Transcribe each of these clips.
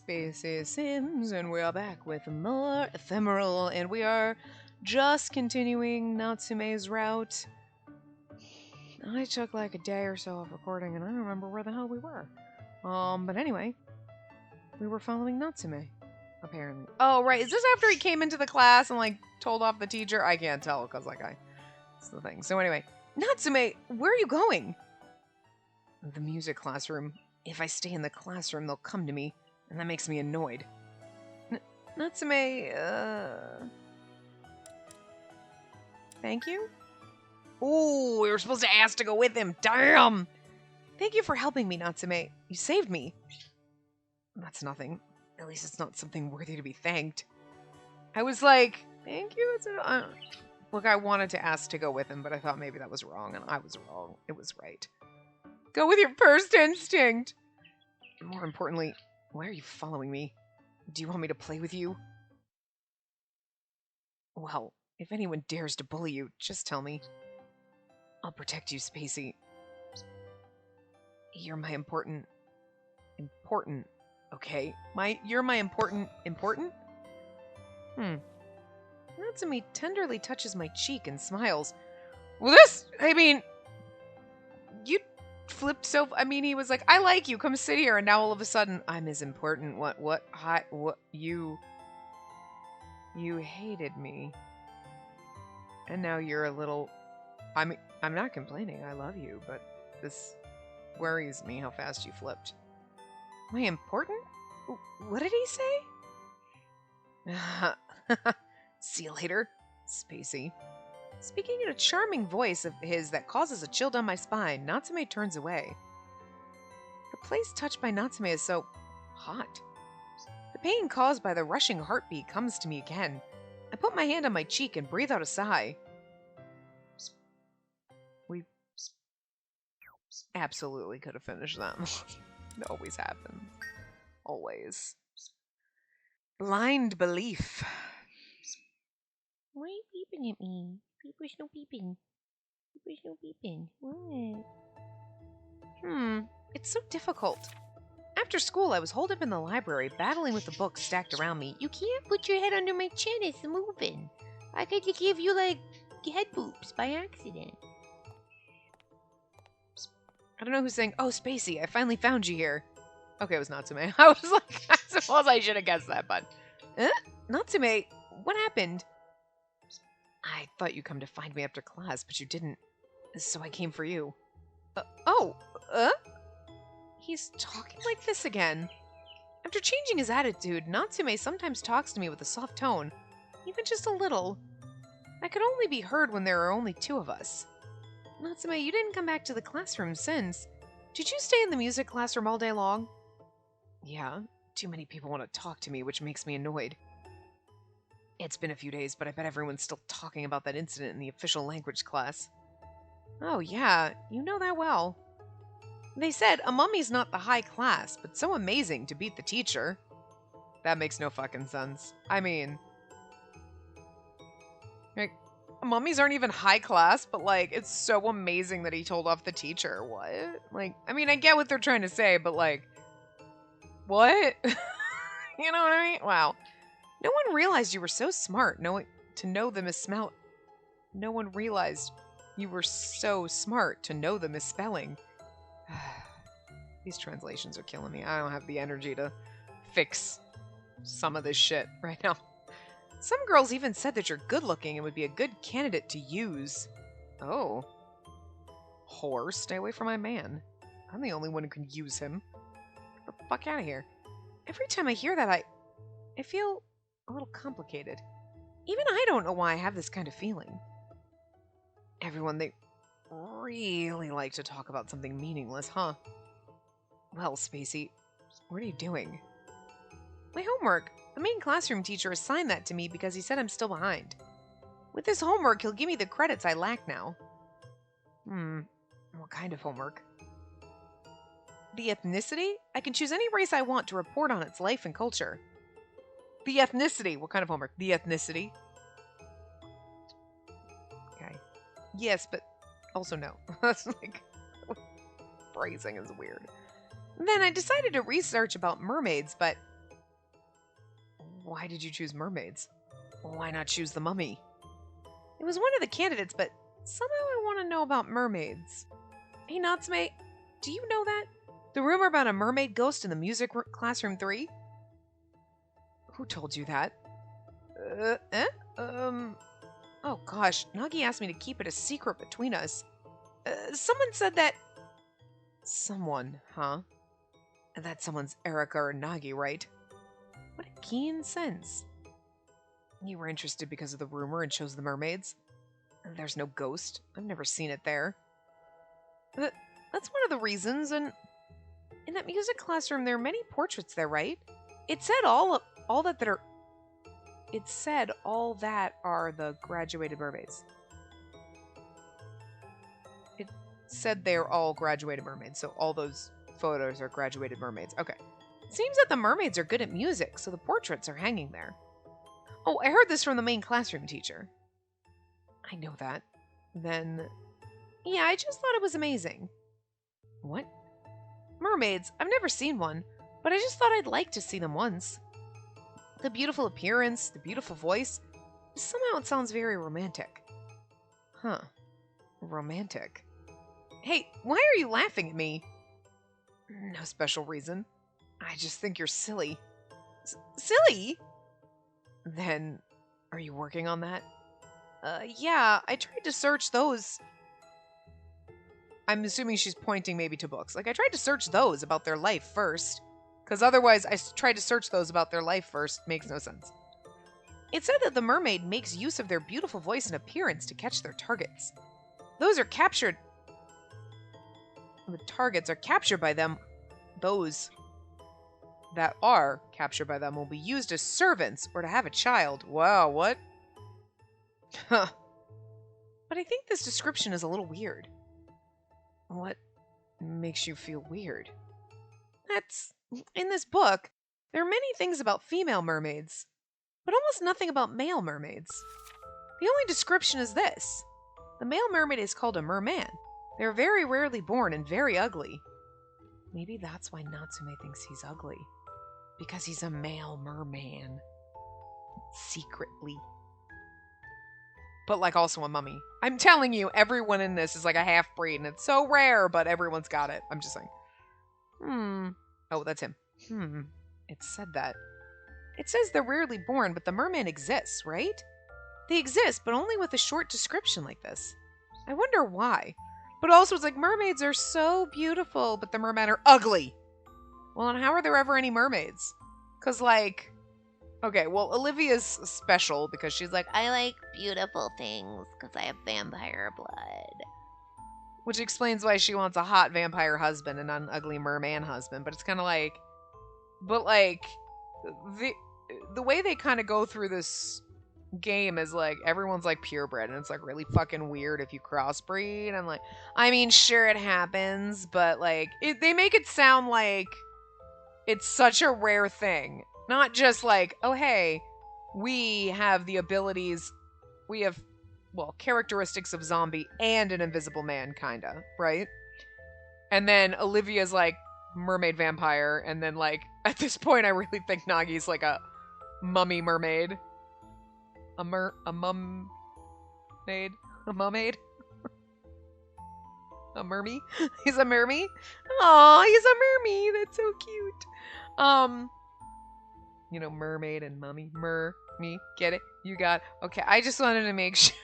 Spacey Sims, and we are back with more Ephemeral, and we are just continuing Natsume's route. I took like a day or so of recording, and I don't remember where the hell we were. But anyway, we were following Natsume, apparently. Oh, right, is this after he came into the class and, like, told off the teacher? I can't tell, because, like, it's the thing. So anyway, Natsume, where are you going? The music classroom. If I stay in the classroom, they'll come to me, and that makes me annoyed. Natsume, thank you? Ooh, we were supposed to ask to go with him. Damn! Thank you for helping me, Natsume. You saved me. That's nothing. At least it's not something worthy to be thanked. I was like, thank you? Look, I wanted to ask to go with him, but I thought maybe that was wrong, and I was wrong. It was right. Go with your first instinct! More importantly, why are you following me? Do you want me to play with you? Well, if anyone dares to bully you, just tell me. I'll protect you, Spacey. You're my important, okay? You're my important? Natsumi tenderly touches my cheek and smiles. Well, you flipped so, he was like, I like you, come sit here, and now all of a sudden, I'm as important. What, you hated me. And now you're a little, I'm not complaining, I love you, but this worries me how fast you flipped. Am I important? What did he say? See you later, Spacey. Speaking in a charming voice of his that causes a chill down my spine, Natsume turns away. The place touched by Natsume is so hot. The pain caused by the rushing heartbeat comes to me again. I put my hand on my cheek and breathe out a sigh. We absolutely could have finished them. It always happens. Always. Blind belief. Why are you peeping at me? People's no peeping. People's no peeping. What? It's so difficult. After school, I was holed up in the library, battling with the books stacked around me. You can't put your head under my chin, it's moving. I could give you, like, head boops by accident. I don't know who's saying, oh, Spacey, I finally found you here. Okay, it was Natsume. I was like, I suppose I should have guessed that, but... Natsume, what happened? I thought you'd come to find me after class, but you didn't. So I came for you. He's talking like this again. After changing his attitude, Natsume sometimes talks to me with a soft tone, even just a little. I could only be heard when there are only two of us. Natsume, you didn't come back to the classroom since. Did you stay in the music classroom all day long? Yeah, too many people want to talk to me, which makes me annoyed. It's been a few days, but I bet everyone's still talking about that incident in the official language class. Oh yeah, you know that well. They said a mummy's not the high class, but so amazing to beat the teacher. That makes no fucking sense. Like, mummies aren't even high class, but, like, it's so amazing that he told off the teacher. What? Like, I get what they're trying to say, but, like, what? You know what I mean? Wow. No one realized you were so smart to know the misspell. No one realized you were so smart to know the misspelling. These translations are killing me. I don't have the energy to fix some of this shit right now. Some girls even said that you're good looking and would be a good candidate to use. Oh. Whore, stay away from my man. I'm the only one who can use him. Get the fuck out of here. Every time I hear that, I feel a little complicated. Even I don't know why I have this kind of feeling. Everyone, they really like to talk about something meaningless, huh? Well, Spacey, what are you doing? My homework. The main classroom teacher assigned that to me because he said I'm still behind. With this homework, he'll give me the credits I lack now. What kind of homework? The ethnicity? I can choose any race I want to report on its life and culture. The ethnicity. What kind of homework? The ethnicity. Okay. Yes, but also no. That's like... phrasing is weird. Then I decided to research about mermaids, but Why did you choose mermaids? Why not choose the mummy? It was one of the candidates, but somehow I want to know about mermaids. Hey, Natsume, do you know that? The rumor about a mermaid ghost in the music classroom 3? Who told you that? Oh gosh, Nagi asked me to keep it a secret between us. Someone said that... Someone, huh? That someone's Erika or Nagi, right? What a keen sense. You were interested because of the rumor and chose the mermaids? There's no ghost. I've never seen it there. That's one of the reasons, and in that music classroom there are many portraits there, right? It said all that are the graduated mermaids. It said they're all graduated mermaids, so all those photos are graduated mermaids. Okay. It seems that the mermaids are good at music, so the portraits are hanging there. Oh, I heard this from the main classroom teacher. I know that. Then... Yeah, I just thought it was amazing. What? Mermaids. I've never seen one, but I just thought I'd like to see them once. The beautiful appearance, the beautiful voice. Somehow it sounds very romantic. Huh. Romantic. Hey, why are you laughing at me? No special reason. I just think you're silly. Silly? Then, are you working on that? Yeah, I tried to search those. I'm assuming she's pointing maybe to books. Like, I tried to search those about their life first. Because otherwise, tried to search those about their life first. Makes no sense. It said that the mermaid makes use of their beautiful voice and appearance to catch their targets. Those are captured... The targets are captured by them. Those that are captured by them will be used as servants or to have a child. Wow, what? Huh. But I think this description is a little weird. What makes you feel weird? That's... In this book, there are many things about female mermaids, but almost nothing about male mermaids. The only description is this. The male mermaid is called a merman. They're very rarely born and very ugly. Maybe that's why Natsume thinks he's ugly. Because he's a male merman. Secretly. But, like, also a mummy. I'm telling you, everyone in this is like a half-breed, and it's so rare, but everyone's got it. I'm just saying. Oh, that's him. It said that. It says they're rarely born, but the merman exists, right? They exist, but only with a short description like this. I wonder why. But also, it's like, mermaids are so beautiful, but the mermen are ugly. Well, and how are there ever any mermaids? Because, like... Okay, well, Olivia's special because she's like, I like beautiful things because I have vampire blood. Which explains why she wants a hot vampire husband and not an ugly merman husband. But it's kind of like... But, like... The way they kind of go through this game is like everyone's like purebred and it's like really fucking weird if you crossbreed. I'm like, I mean, sure it happens, but like they make it sound like it's such a rare thing, not just like, oh hey, we have the abilities, we have, well, characteristics of zombie and an invisible man, kinda, right? And then Olivia's like mermaid vampire, and then like at this point I really think Nagi's like a mummy mermaid. A mum maid? A mummaid? A mermy? He's a mermy? Aw, he's a mermy. That's so cute. You know, mermaid and mummy. Me. Get it? You got it. Okay, I just wanted to make sure.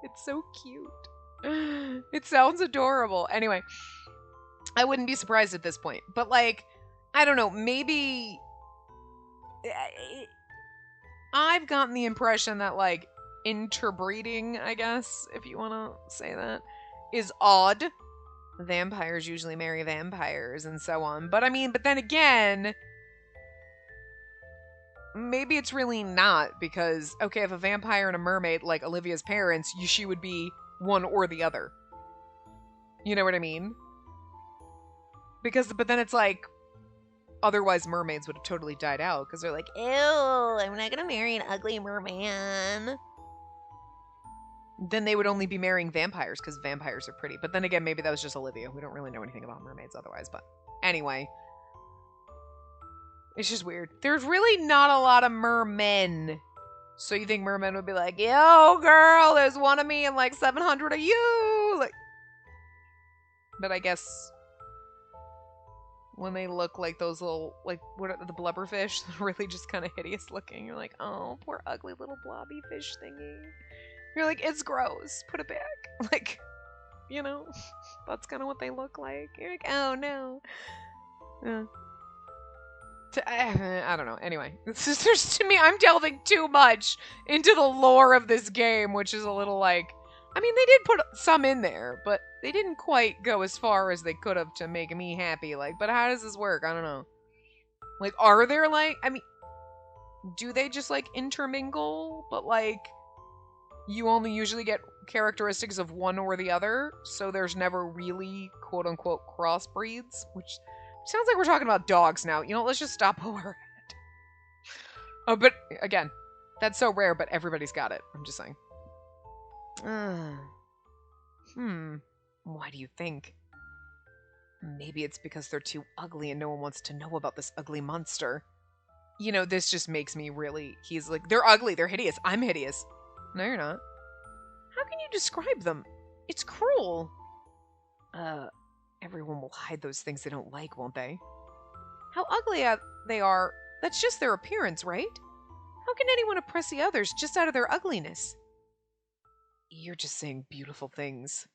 It's so cute. It sounds adorable. Anyway, I wouldn't be surprised at this point. But, like, I don't know, maybe... I've gotten the impression that, like, interbreeding, I guess, if you want to say that, is odd. Vampires usually marry vampires and so on. But, I mean, but then again, maybe it's really not because, okay, if a vampire and a mermaid, like Olivia's parents, she would be one or the other. You know what I mean? But then it's like, otherwise mermaids would have totally died out because they're like, ew, I'm not gonna marry an ugly merman. Then they would only be marrying vampires because vampires are pretty. But then again, maybe that was just Olivia. We don't really know anything about mermaids otherwise. But anyway, It's just weird. There's really not a lot of mermen. So you think mermen would be like, yo, girl, there's one of me and like 700 of you. Like, but I guess when they look like those little, like, what are the blubberfish? Really just kind of hideous looking. You're like, oh, poor ugly little blobby fish thingy. You're like, it's gross. Put it back. Like, you know, that's kind of what they look like. You're like, oh no. I don't know. Anyway, there's to me, I'm delving too much into the lore of this game, which is a little like, I mean, they did put some in there, but they didn't quite go as far as they could have to make me happy. Like, but how does this work? I don't know. Like, are there like, I mean, do they just like intermingle, but like, you only usually get characteristics of one or the other, so there's never really quote unquote crossbreeds, which sounds like we're talking about dogs now. You know, let's just stop where we're at. Oh, but again, that's so rare, but everybody's got it. I'm just saying. Why do you think? Maybe it's because they're too ugly and no one wants to know about this ugly monster. You know, this just makes me really... He's like, they're ugly, they're hideous. I'm hideous. No, you're not. How can you describe them? It's cruel. Everyone will hide those things they don't like, won't they? How ugly they are, that's just their appearance, right? How can anyone oppress the others just out of their ugliness? You're just saying beautiful things.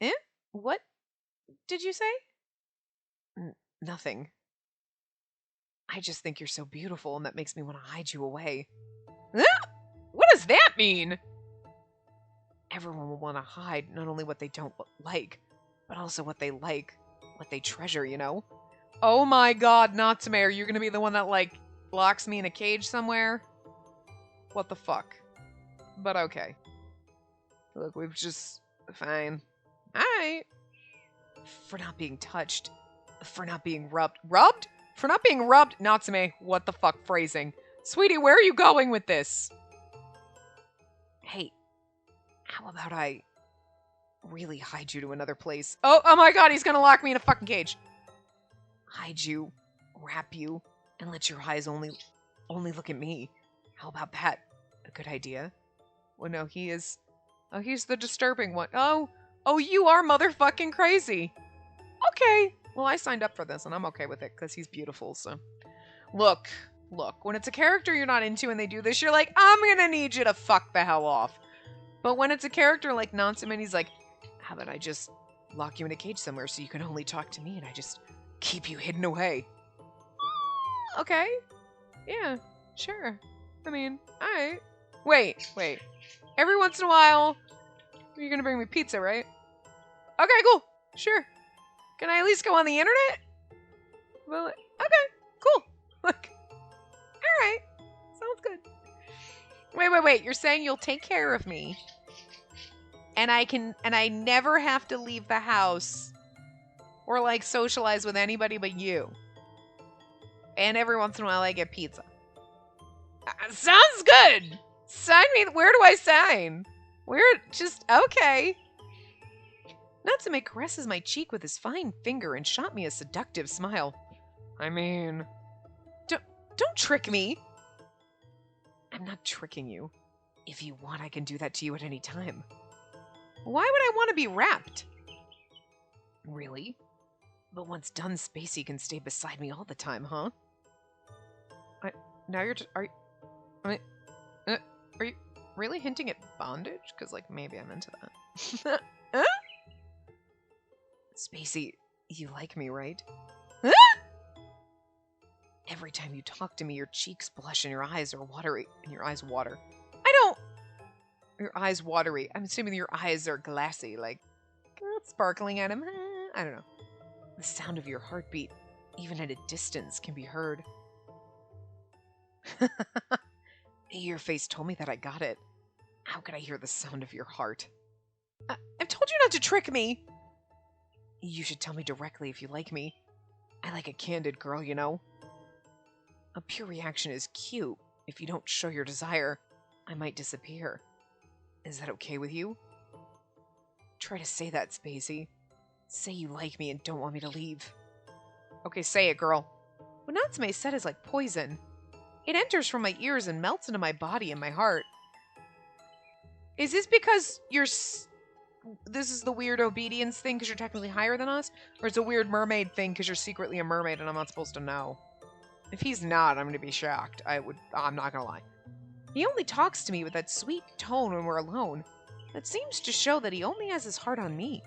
Eh? What did you say? Nothing. I just think you're so beautiful and that makes me want to hide you away. Ah! What does that mean? Everyone will want to hide not only what they don't like, but also what they like, what they treasure, you know? Oh my god, Natsume, are you gonna be the one that, like, locks me in a cage somewhere? What the fuck? But okay. Look, we've just... Fine. Alright. For not being touched. For not being rubbed. Rubbed? For not being rubbed? Natsume, what the fuck phrasing? Sweetie, where are you going with this? Hey, how about I really hide you to another place? Oh my god, he's gonna lock me in a fucking cage. Hide you, wrap you, and let your eyes only look at me. How about that? A good idea. Well, no, he is... Oh, he's the disturbing one. Oh, you are motherfucking crazy. Okay. Well, I signed up for this, and I'm okay with it, because he's beautiful, so... Look, when it's a character you're not into and they do this, you're like, I'm gonna need you to fuck the hell off. But when it's a character like Natsume and he's like, how about I just lock you in a cage somewhere so you can only talk to me and I just keep you hidden away? Okay. Yeah, sure. I mean, alright. Wait. Every once in a while, you're gonna bring me pizza, right? Okay, cool. Sure. Can I at least go on the internet? Well, okay, cool. Like, alright. Sounds good. Wait. You're saying you'll take care of me. And I never have to leave the house or like socialize with anybody but you. And every once in a while I get pizza. Sounds good. Sign me. Where do I sign? Okay. Natsume caresses my cheek with his fine finger and shot me a seductive smile. I mean, don't trick me. I'm not tricking you. If you want, I can do that to you at any time. Why would I want to be wrapped? Really? But once done, Spacey can stay beside me all the time, huh? Are you really hinting at bondage? Because, like, maybe I'm into that. Huh? Spacey, you like me, right? Huh? Every time you talk to me, your cheeks blush and your eyes are watery. And your eyes water. Your eyes watery. I'm assuming your eyes are glassy, like, sparkling at him. I don't know. The sound of your heartbeat, even at a distance, can be heard. Your face told me that I got it. How could I hear the sound of your heart? I've told you not to trick me. You should tell me directly if you like me. I like a candid girl, you know. A pure reaction is cute. If you don't show your desire, I might disappear. Is that okay with you? Try to say that, Spacey. Say you like me and don't want me to leave. Okay, say it, girl. What Natsume said is like poison. It enters from my ears and melts into my body and my heart. Is this because this is the weird obedience thing because you're technically higher than us? Or it's a weird mermaid thing because you're secretly a mermaid and I'm not supposed to know? If he's not, I'm going to be shocked. I'm not going to lie. He only talks to me with that sweet tone when we're alone. That seems to show that he only has his heart on me.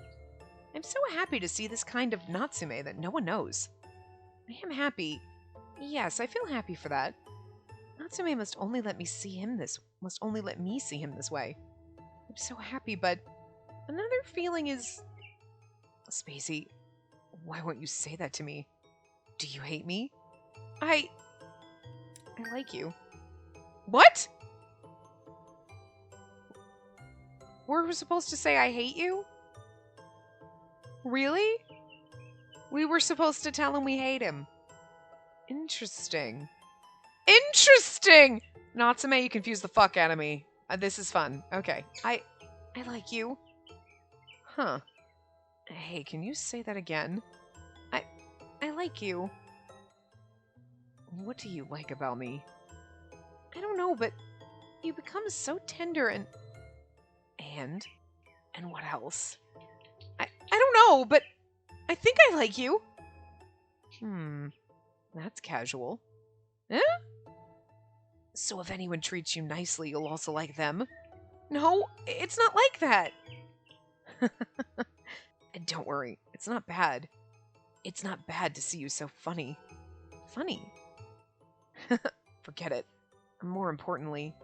I'm so happy to see this kind of Natsume that no one knows. I am happy. Yes, I feel happy for that. Natsume must only let me see him this way. I'm so happy, but another feeling is... Spacey, why won't you say that to me? Do you hate me? I like you. What? We're supposed to say I hate you? Really? We were supposed to tell him we hate him. Interesting. Interesting! Natsume, you confuse the fuck out of me. This is fun. Okay. I like you. Huh. Hey, can you say that again? I like you. What do you like about me? I don't know, but you become so tender and what else? I don't know, but I think I like you. That's casual. Eh? So if anyone treats you nicely, you'll also like them? No, it's not like that. And don't worry, it's not bad. It's not bad to see you so funny. Funny? Forget it. More importantly,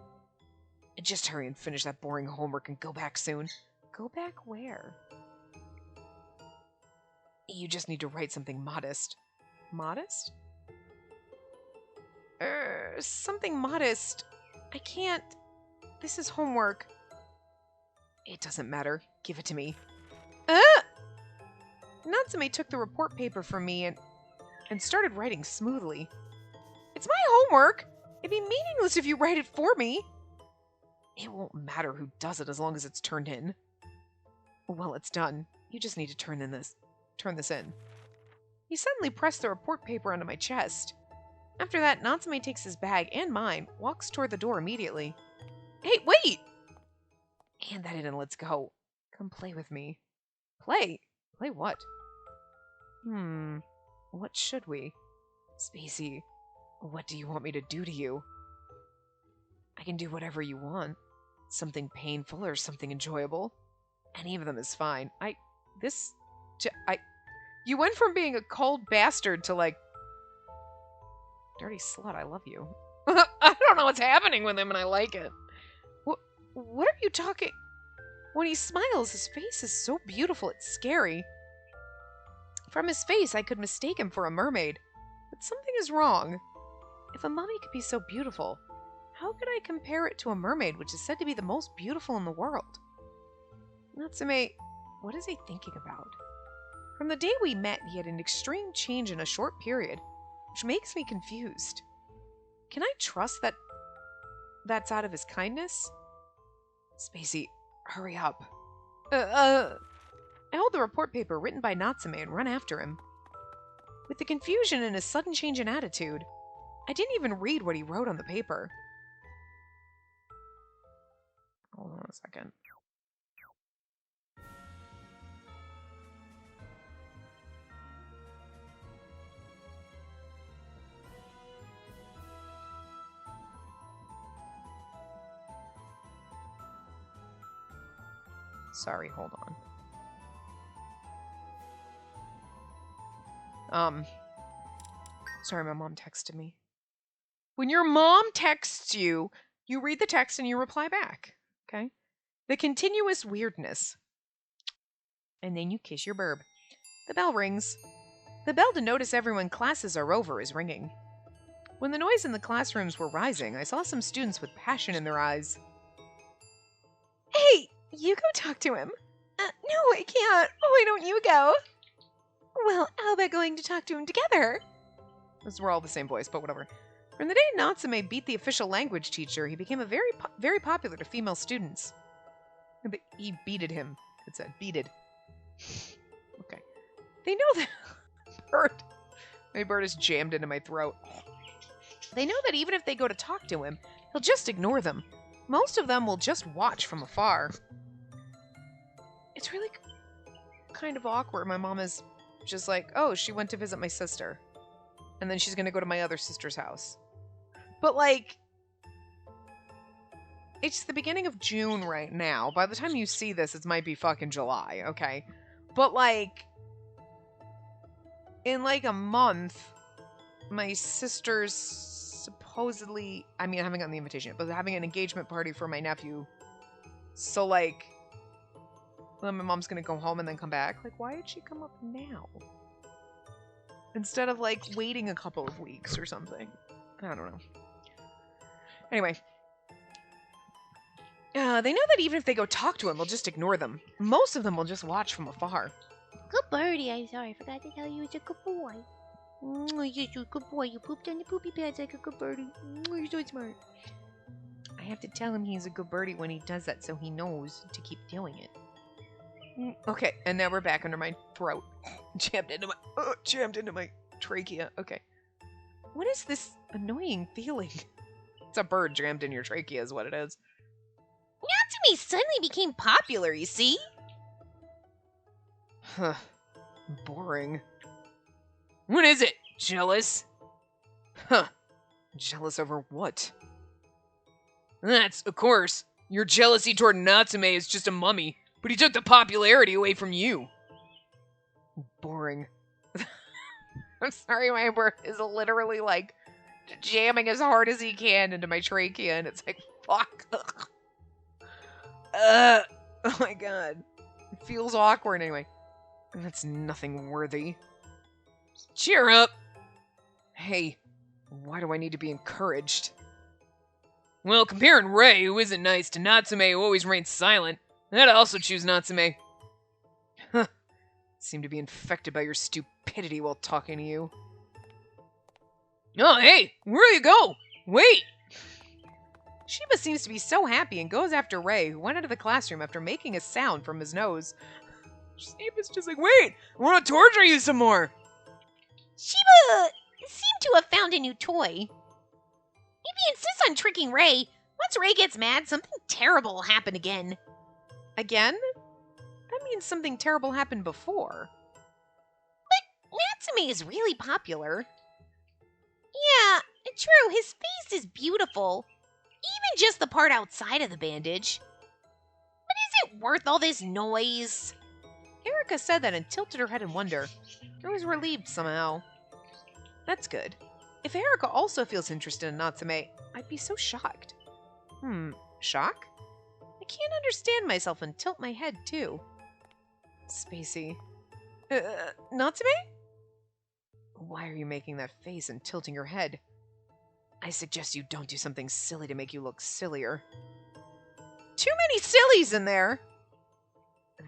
just hurry and finish that boring homework and go back soon. Go back where? You just need to write something modest. Modest? Something modest. I can't. This is homework. It doesn't matter. Give it to me. Natsume took the report paper from me and started writing smoothly. It's my homework! It'd be meaningless if you write it for me. It won't matter who does it as long as it's turned in. Well, it's done. You just need to turn this in. He suddenly pressed the report paper onto my chest. After that, Natsume takes his bag and mine, walks toward the door immediately. Hey, wait! Hand that in and let's go. Come play with me. Play? Play what? What should we? Spacey, what do you want me to do to you? I can do whatever you want. Something painful or something enjoyable. Any of them is fine. You went from being a cold bastard to like... Dirty slut, I love you. I don't know what's happening with him and I like it. What are you talking... When he smiles, his face is so beautiful, it's scary. From his face, I could mistake him for a mermaid. But something is wrong. If a mummy could be so beautiful, how could I compare it to a mermaid, which is said to be the most beautiful in the world? Natsume, what is he thinking about? From the day we met, he had an extreme change in a short period, which makes me confused. Can I trust that that's out of his kindness? Spacey, hurry up. I held the report paper written by Natsume and run after him. With the confusion and his sudden change in attitude, I didn't even read what he wrote on the paper. Hold on a second. Sorry, hold on. Sorry, my mom texted me. When your mom texts you, you read the text and you reply back. Okay? The continuous weirdness. And then you kiss your burb. The bell rings. The bell to notice everyone classes are over is ringing. When the noise in the classrooms were rising, I saw some students with passion in their eyes. Hey, you go talk to him. No, I can't. Why don't you go? Well, how about going to talk to him together? We're all the same voice, but whatever. From the day Natsume beat the official language teacher, he became very popular to female students. But he beated him. It said beated. Okay. They know that. Bird. My bird is jammed into my throat. They know that even if they go to talk to him, he'll just ignore them. Most of them will just watch from afar. It's really kind of awkward. My mom is just like, oh, she went to visit my sister. And then she's going to go to my other sister's house. But, like, it's the beginning of June right now. By the time you see this, it might be fucking July, okay? But, like, in, like, a month, my sister's supposedly, I mean, I haven't gotten the invitation yet, but having an engagement party for my nephew. So, like, then my mom's gonna go home and then come back. Like, why did she come up now? Instead of, like, waiting a couple of weeks or something. I don't know. Anyway. They know that even if they go talk to him, they'll just ignore them. Most of them will just watch from afar. Good birdie, I'm sorry. I forgot to tell you it's a good boy. Oh, yes, you're a good boy. You pooped on the poopy pads like a good birdie. Oh, you're so smart. I have to tell him he's a good birdie when he does that so he knows to keep doing it. Okay, and now we're back under my throat. Jammed into my trachea. Okay. What is this annoying feeling? It's a bird jammed in your trachea is what it is. Natsume suddenly became popular, you see? Huh. Boring. What is it? Jealous? Huh. Jealous over what? That's, of course, your jealousy toward Natsume is just a mummy, but he took the popularity away from you. Boring. I'm sorry, my bird is literally, like, jamming as hard as he can into my trachea, and it's like, fuck. Oh my god. It feels awkward anyway. That's nothing worthy. Cheer up! Hey, why do I need to be encouraged? Well, comparing Ray, who isn't nice, to Natsume, who always reigns silent, I'd also choose Natsume. Huh. Seem to be infected by your stupidity while talking to you. Oh, hey! Where you go? Wait! Sheba seems to be so happy and goes after Ray, who went out of the classroom after making a sound from his nose. Sheba's just like, wait! I want to torture you some more! Sheba seemed to have found a new toy. If he insists on tricking Ray, once Ray gets mad, something terrible will happen again. Again? That means something terrible happened before. But Natsume is really popular. Yeah, true, his face is beautiful. Even just the part outside of the bandage. But is it worth all this noise? Erica said that and tilted her head in wonder. I was relieved somehow. That's good. If Erica also feels interested in Natsume, I'd be so shocked. Shock? I can't understand myself and tilt my head, too. Spacey. Natsume? Why are you making that face and tilting your head? I suggest you don't do something silly to make you look sillier. Too many sillies in there!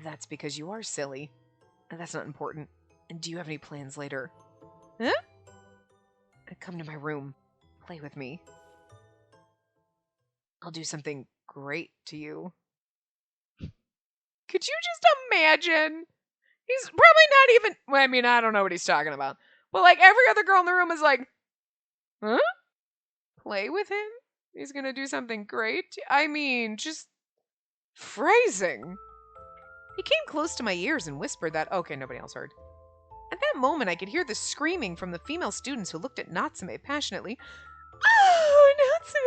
That's because you are silly. That's not important. And do you have any plans later? Huh? Come to my room. Play with me. I'll do something great to you. Could you just imagine? He's probably not even... Well, I mean, I don't know what he's talking about. But, like, every other girl in the room is like, huh? Play with him? He's gonna do something great? I mean, just... phrasing. He came close to my ears and whispered that... Okay, nobody else heard. At that moment, I could hear the screaming from the female students who looked at Natsume passionately. Oh, Natsume!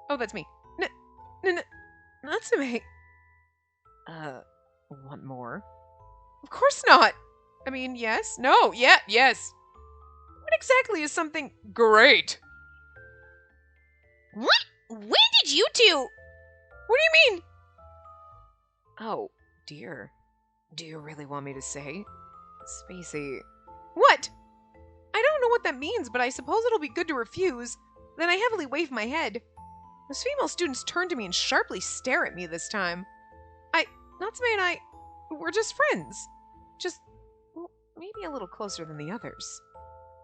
Oh, that's me. Natsume. Want more? Of course not. I mean, yes. No, yeah, yes. What exactly is something great? What? When did you two? What do you mean? Oh, dear. Do you really want me to say? Spacey. What? I don't know what that means, but I suppose it'll be good to refuse. Then I heavily wave my head. Those female students turn to me and sharply stare at me this time. Natsume and I, we're just friends. Just, well, maybe a little closer than the others.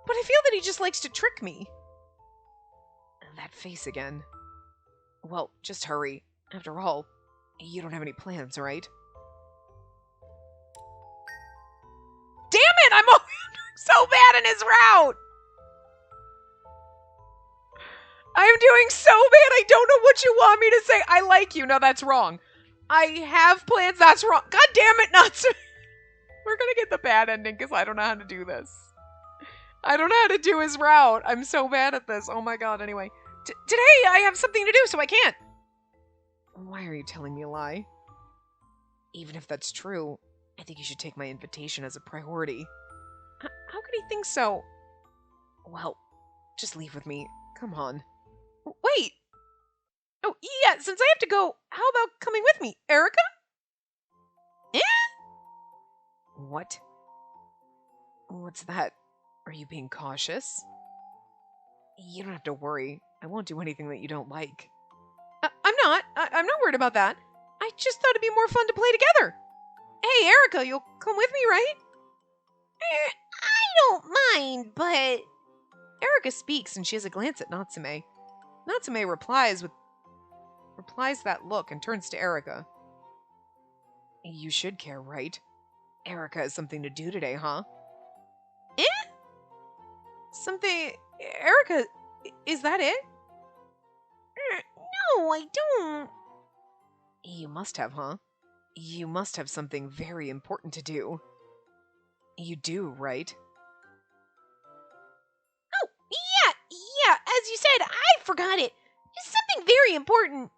But I feel that he just likes to trick me. That face again. Well, just hurry. After all, you don't have any plans, right? Damn it! I'm so bad in his route. I'm doing so bad. I don't know what you want me to say. I like you. No, that's wrong. I have plans. That's wrong. God damn it, Natsume. We're going to get the bad ending because I don't know how to do this. I don't know how to do his route. I'm so bad at this. Oh my god. Anyway, today I have something to do, so I can't. Why are you telling me a lie? Even if that's true, I think you should take my invitation as a priority. How could he think so? Well, just leave with me. Come on. Wait! Oh, yeah, since I have to go, how about coming with me, Erica? Eh? What? What's that? Are you being cautious? You don't have to worry. I won't do anything that you don't like. I'm not. I'm not worried about that. I just thought it'd be more fun to play together. Hey, Erica, you'll come with me, right? I don't mind, but... Erica speaks and she has a glance at Natsume. Natsume replies that look and turns to Erica. You should care, right? Erica has something to do today, huh? Eh? Something... Erica, is that it? No, I don't. You must have, huh? You must have something very important to do. You do, right? Oh, yeah, as you said, I forgot it. It's something very important.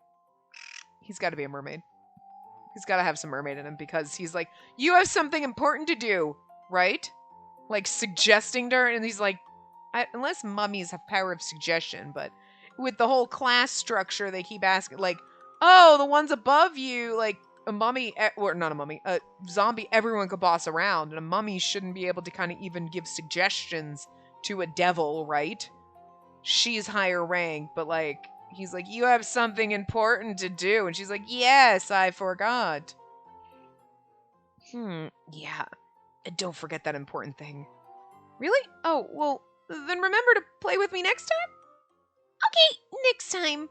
He's got to be a mermaid. He's got to have some mermaid in him because he's like, you have something important to do, right? Like suggesting to her, and he's like, unless mummies have power of suggestion, but with the whole class structure, they keep asking, like, oh, the ones above you, like, a mummy, or not a mummy, a zombie everyone could boss around, and a mummy shouldn't be able to kind of even give suggestions to a devil, right? She's higher rank, but, like, he's like, you have something important to do, and she's like, yes, I forgot. Yeah, don't forget that important thing. Really? Oh, well, then remember to play with me next time? Okay, next time.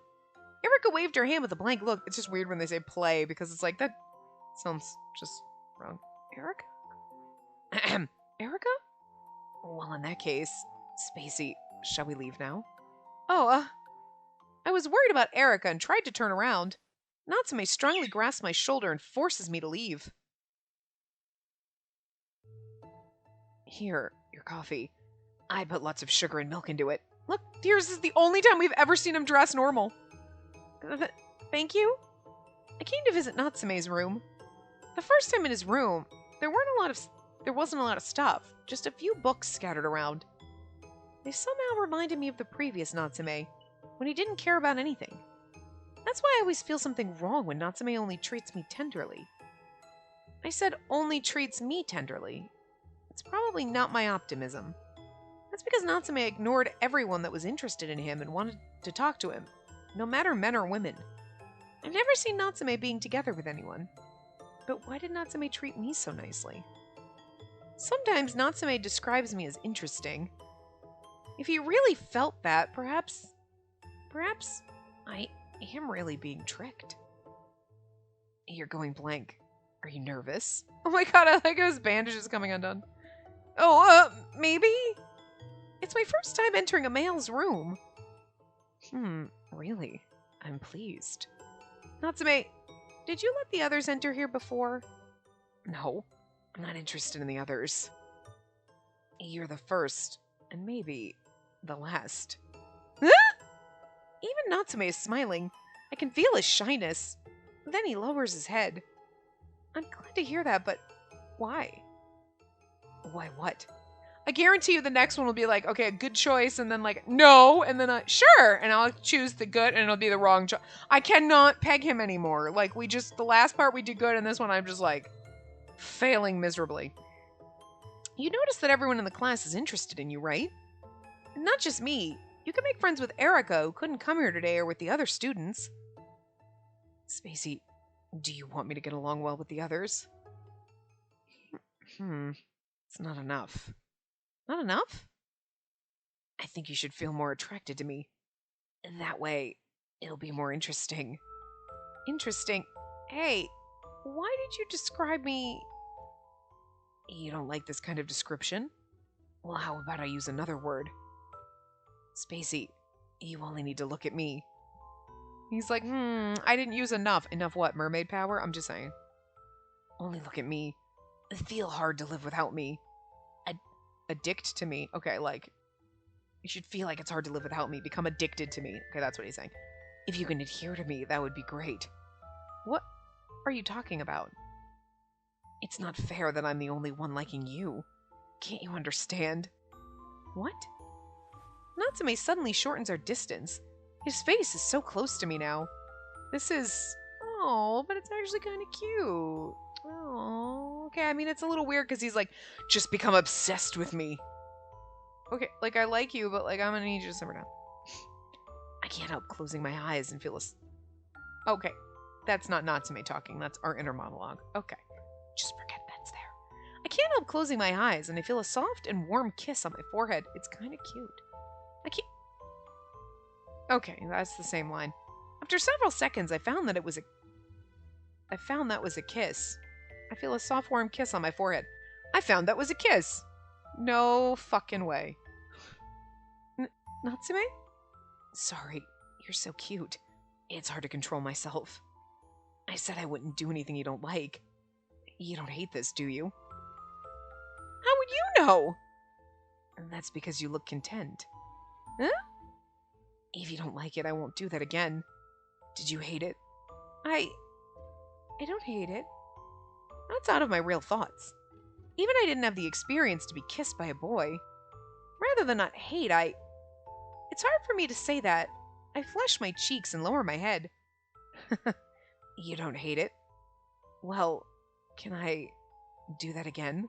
Erica waved her hand with a blank look. It's just weird when they say play because it's like, that sounds just wrong. Erica? Erica? Well, in that case, Spacey, shall we leave now? Oh, I was worried about Erica and tried to turn around. Natsume strongly grasps my shoulder and forces me to leave. Here, your coffee. I put lots of sugar and milk into it. Look, dear, this is the only time we've ever seen him dress normal. Thank you. I came to visit Natsume's room. The first time in his room, there wasn't a lot of stuff, just a few books scattered around. They somehow reminded me of the previous Natsume, when he didn't care about anything. That's why I always feel something wrong when Natsume only treats me tenderly. I said only treats me tenderly. It's probably not my optimism. That's because Natsume ignored everyone that was interested in him and wanted to talk to him, no matter men or women. I've never seen Natsume being together with anyone. But why did Natsume treat me so nicely? Sometimes Natsume describes me as interesting. If he really felt that, perhaps I am really being tricked. You're going blank. Are you nervous? Oh my god, I like how his bandage is coming undone. Oh, maybe? It's my first time entering a male's room. Really? I'm pleased. Natsume, did you let the others enter here before? No, I'm not interested in the others. You're the first, and maybe the last. Even Natsume is smiling. I can feel his shyness. Then he lowers his head. I'm glad to hear that, but why? Why what? I guarantee you the next one will be like, okay, a good choice, and then like, no, and then sure, and I'll choose the good, and it'll be the wrong choice. I cannot peg him anymore. Like, the last part we did good, and this one I'm just like, failing miserably. You notice that everyone in the class is interested in you, right? Not just me. You can make friends with Erica, who couldn't come here today, or with the other students. Spacey, do you want me to get along well with the others? It's not enough. Not enough? I think you should feel more attracted to me. That way, it'll be more interesting. Interesting? Hey, why did you describe me... You don't like this kind of description? Well, how about I use another word? Spacey, you only need to look at me. He's like, I didn't use enough. Enough what? Mermaid power? I'm just saying. Only look at me. Feel hard to live without me. Addict to me. Okay, like, you should feel like it's hard to live without me. Become addicted to me. Okay, that's what he's saying. If you can adhere to me, that would be great. What are you talking about? It's not fair that I'm the only one liking you. Can't you understand? What? Natsume suddenly shortens our distance. His face is so close to me now. This is... Oh, but it's actually kind of cute. Oh, okay. I mean, it's a little weird because he's like, just become obsessed with me. Okay, like, I like you, but, like, I'm gonna need you to simmer down. I can't help closing my eyes and feel a... Okay, that's not Natsume talking. That's our inner monologue. Okay, just forget that's there. I can't help closing my eyes, and I feel a soft and warm kiss on my forehead. It's kind of cute. I can't... Okay, that's the same line. After several seconds, I found that was a kiss. I feel a soft, warm kiss on my forehead. I found that was a kiss. No fucking way. Natsume? Sorry, you're so cute. It's hard to control myself. I said I wouldn't do anything you don't like. You don't hate this, do you? How would you know? And that's because you look content. Huh? If you don't like it, I won't do that again. Did you hate it? I don't hate it. That's out of my real thoughts. Even I didn't have the experience to be kissed by a boy. Rather than not hate, it's hard for me to say that. I flush my cheeks and lower my head. You don't hate it? Well, can I do that again?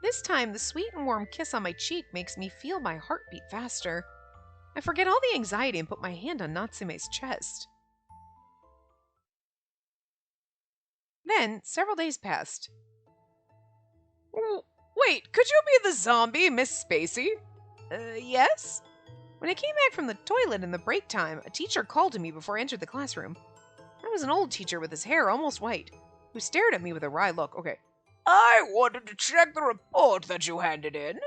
This time, the sweet and warm kiss on my cheek makes me feel my heart beat faster. I forget all the anxiety and put my hand on Natsume's chest. Then, several days passed. Wait, could you be the zombie, Miss Spacey? Yes? When I came back from the toilet in the break time, a teacher called to me before I entered the classroom. That was an old teacher with his hair almost white, who stared at me with a wry look. Okay. I wanted to check the report that you handed in.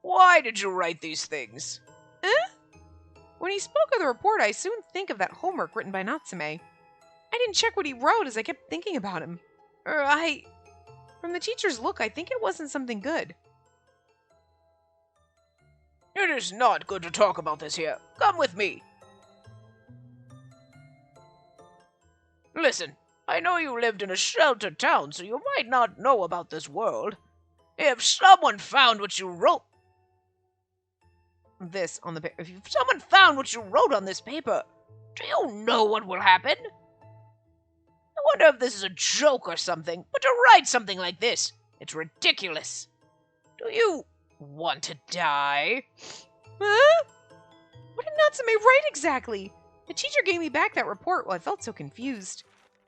Why did you write these things? When he spoke of the report, I soon think of that homework written by Natsume. I didn't check what he wrote as I kept thinking about him. From the teacher's look, I think it wasn't something good. It is not good to talk about this here. Come with me. Listen, I know you lived in a sheltered town, so you might not know about this world. If someone found what you wrote... If someone found what you wrote on this paper, do you know what will happen? I wonder if this is a joke or something, but to write something like this, it's ridiculous. Do you want to die? Huh? What did Natsume write exactly? The teacher gave me back that report while I felt so confused.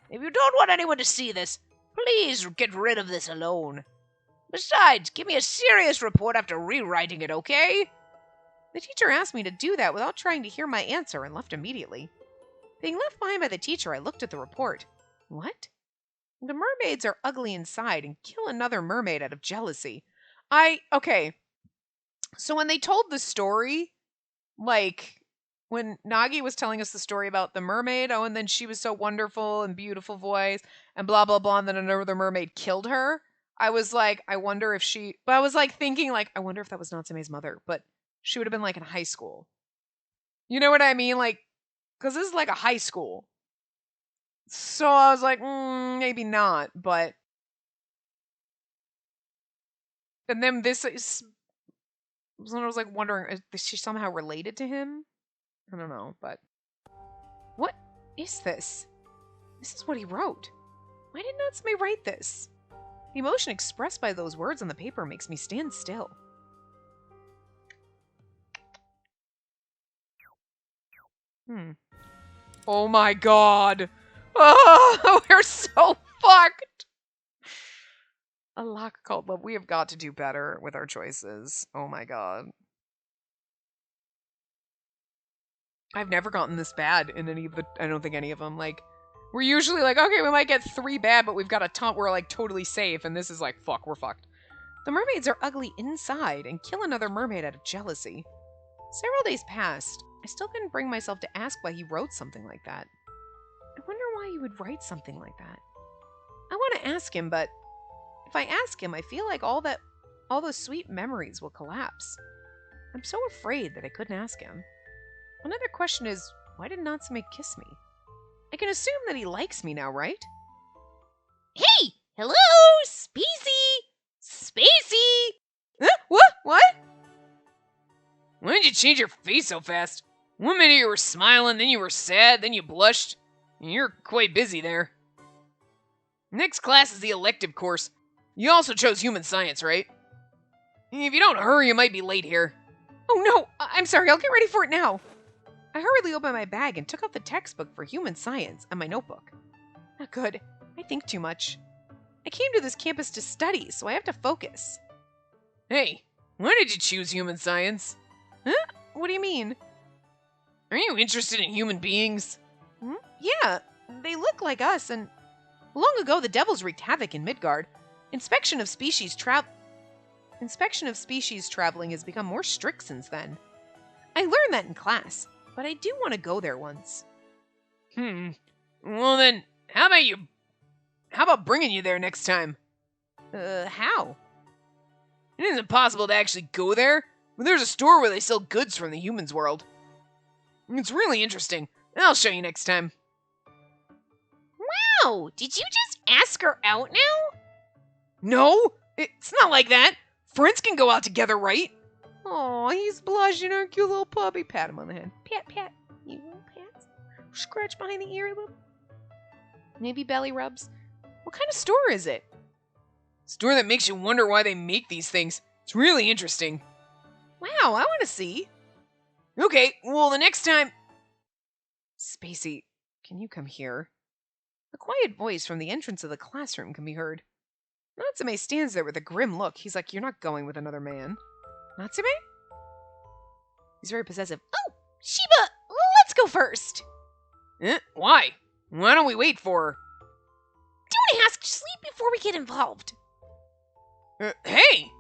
If you don't want anyone to see this, please get rid of this alone. Besides, give me a serious report after rewriting it, okay? The teacher asked me to do that without trying to hear my answer and left immediately. Being left behind by the teacher, I looked at the report. What? The mermaids are ugly inside and kill another mermaid out of jealousy. Okay. So when they told the story, like, when Nagi was telling us the story about the mermaid, and then she was so wonderful and beautiful voice, and blah, blah, blah, and then another mermaid killed her, I was like, I wonder if but I was like thinking, like, I wonder if that was Natsume's mother, but she would have been like in high school. You know what I mean? Like, because this is like a high school. So I was like, maybe not, but... And then this is... So I was like wondering, is she somehow related to him? I don't know, but... What is this? This is what he wrote. Why did Natsume write this? The emotion expressed by those words on the paper makes me stand still. Oh my god! Oh, we're so fucked! A lock called love. We have got to do better with our choices. Oh my god. I've never gotten this bad in any of the... I don't think any of them. Like, We're usually like, okay, we might get 3 bad, but we've got a ton, we're like totally safe, and this is like, fuck, we're fucked. The mermaids are ugly inside and kill another mermaid out of jealousy. Several days passed. I still couldn't bring myself to ask why he wrote something like that. I wonder why he would write something like that. I want to ask him, but if I ask him, I feel like all those sweet memories will collapse. I'm so afraid that I couldn't ask him. Another question is, why did Natsume kiss me? I can assume that he likes me now, right? Hey! Hello! Spacey! Spacey! Huh? What? What? Why did you change your face so fast? One minute you were smiling, then you were sad, then you blushed. You're quite busy there. Next class is the elective course. You also chose human science, right? If you don't hurry, you might be late here. Oh no, I'm sorry, I'll get ready for it now. I hurriedly opened my bag and took out the textbook for human science and my notebook. Not good. I think too much. I came to this campus to study, so I have to focus. Hey, why did you choose human science? Huh? What do you mean? Are you interested in human beings? Yeah, they look like us, and long ago the devils wreaked havoc in Midgard. Inspection of species traveling has become more strict since then. I learned that in class, but I do want to go there once. Well then, how about bringing you there next time? How? It isn't possible to actually go there, but there's a store where they sell goods from the humans' world. It's really interesting. I'll show you next time. Wow, did you just ask her out now? No, it's not like that. Friends can go out together, right? Oh, he's blushing, our cute little puppy. Pat him on the head. Pat, pat. You little pat. Scratch behind the ear a little. Maybe belly rubs. What kind of store is it? Store that makes you wonder why they make these things. It's really interesting. Wow, I want to see. Okay, well, the next time... Spacey, can you come here? A quiet voice from the entrance of the classroom can be heard. Natsume stands there with a grim look. He's like, you're not going with another man. Natsume? He's very possessive. Oh, Shiba, let's go first. Why? Why don't we wait for her? Don't ask, sleep before we get involved. Hey!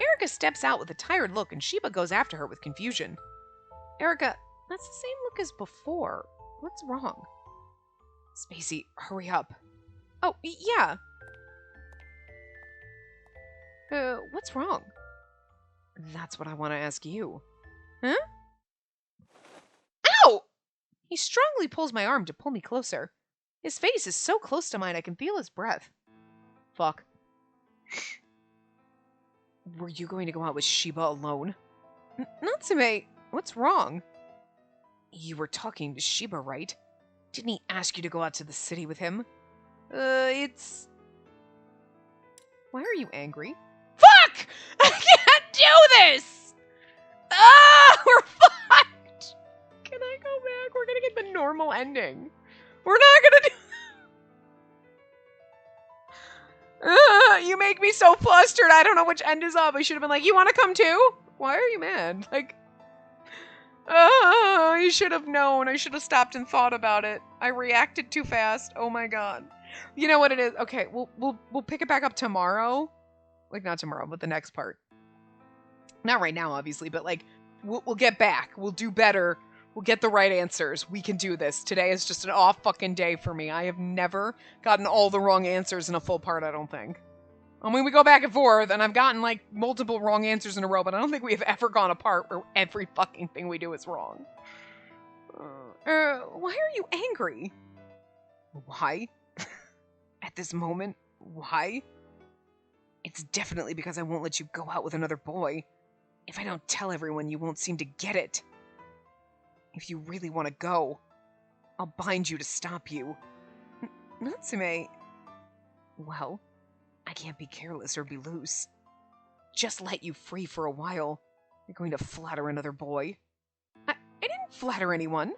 Erica steps out with a tired look and Shiba goes after her with confusion. Erica, that's the same look as before. What's wrong? Spacey, hurry up. Oh, yeah. What's wrong? That's what I want to ask you. Huh? Ow! He strongly pulls my arm to pull me closer. His face is so close to mine I can feel his breath. Fuck. Were you going to go out with Shiba alone? Natsume, what's wrong? You were talking to Shiba, right? Didn't he ask you to go out to the city with him? It's... Why are you angry? Fuck! I can't do this! Ah, we're fucked! Can I go back? We're gonna get the normal ending. We're not gonna do... you make me so flustered. I don't know which end is up. I should have been like, you want to come too? Why are you mad? Like... you should have known. I should have stopped and thought about it. I reacted too fast. Oh my god. You know what it is? Okay, we'll pick it back up tomorrow. Like, not tomorrow, but the next part. Not right now, obviously, but like, we'll get back. We'll do better. We'll get the right answers. We can do this. Today is just an off fucking day for me. I have never gotten all the wrong answers in a full part, I don't think. I mean, we go back and forth, and I've gotten, like, multiple wrong answers in a row, but I don't think we have ever gone apart where every fucking thing we do is wrong. Why are you angry? Why? At this moment? Why? It's definitely because I won't let you go out with another boy. If I don't tell everyone, you won't seem to get it. If you really want to go, I'll bind you to stop you. Natsume... Well... I can't be careless or be loose. Just let you free for a while. You're going to flatter another boy. I didn't flatter anyone.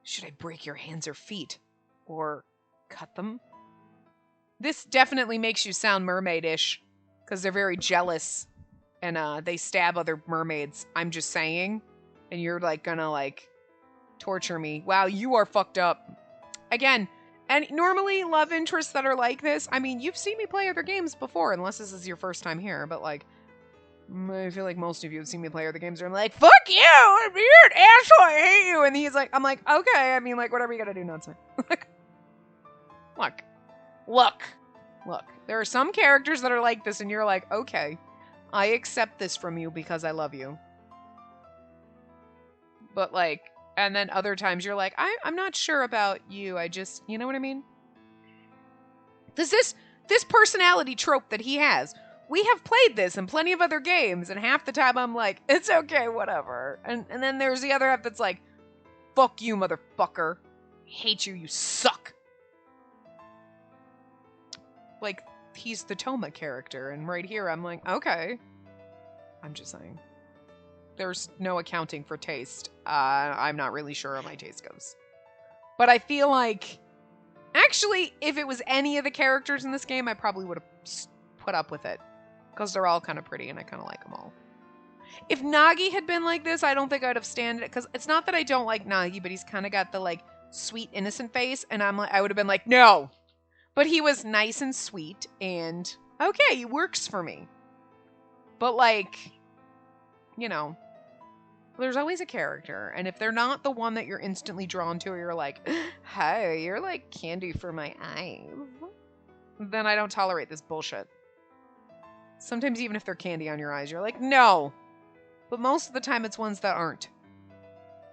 Should I break your hands or feet? Or cut them? This definitely makes you sound mermaid-ish. Because they're very jealous. And they stab other mermaids. I'm just saying. And you're like gonna like torture me. Wow, you are fucked up. again, and normally love interests that are like this, I mean, you've seen me play other games before, unless this is your first time here, but like, I feel like most of you have seen me play other games where I'm like, fuck you, you're an asshole, I hate you, and he's like, I'm like, okay, I mean, like, whatever you gotta do, not to look, there are some characters that are like this, and you're like, okay, I accept this from you because I love you. But like, and then other times you're like, I'm not sure about you, I just, you know what I mean? This personality trope that he has, we have played this in plenty of other games, and half the time I'm like, it's okay, whatever. And then there's the other half that's like, fuck you, motherfucker. Hate you, you suck. Like, he's the Toma character, and right here I'm like, okay. I'm just saying. There's no accounting for taste. I'm not really sure how my taste goes. But I feel like, actually, if it was any of the characters in this game, I probably would have put up with it. Because they're all kind of pretty, and I kind of like them all. If Nagi had been like this, I don't think I'd have stand it. Because it's not that I don't like Nagi, but he's kind of got the, like, sweet, innocent face. And I would have been like, no! But he was nice and sweet, and okay, he works for me. But, like, you know, there's always a character, and if they're not the one that you're instantly drawn to, or you're like, hi, you're like candy for my eyes, then I don't tolerate this bullshit. Sometimes even if they're candy on your eyes, you're like, no. But most of the time, it's ones that aren't.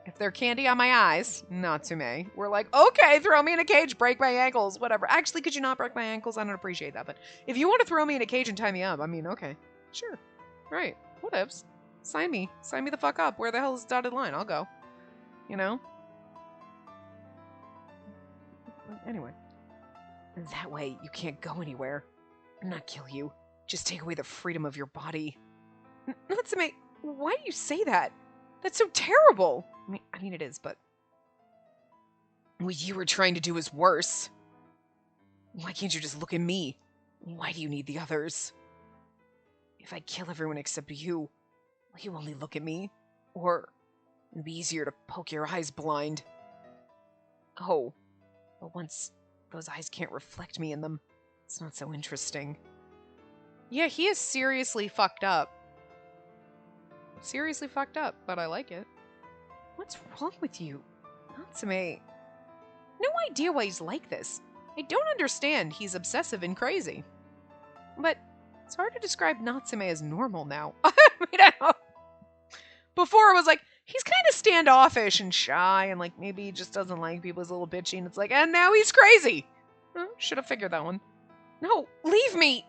If they're candy on my eyes, Natsume, we're like, okay, throw me in a cage, break my ankles, whatever. Actually, could you not break my ankles? I don't appreciate that. But if you want to throw me in a cage and tie me up, I mean, okay. Sure. Right. Whatevs. Sign me. Sign me the fuck up. Where the hell is the dotted line? I'll go. You know? Anyway. That way, you can't go anywhere. Not kill you. Just take away the freedom of your body. Natsume, why do you say that? That's so terrible. I mean, it is, but what you were trying to do is worse. Why can't you just look at me? Why do you need the others? If I kill everyone except you, will you only look at me? Or it'd be easier to poke your eyes blind. Oh, but once those eyes can't reflect me in them, it's not so interesting. Yeah, he is seriously fucked up. Seriously fucked up, but I like it. What's wrong with you? Natsume. No idea why he's like this. I don't understand. He's obsessive and crazy. But it's hard to describe Natsume as normal now. I mean, I don't... Before it was like, he's kind of standoffish and shy, and like maybe he just doesn't like people, he's a little bitchy, and it's like, and now he's crazy. Should have figured that one. No, leave me!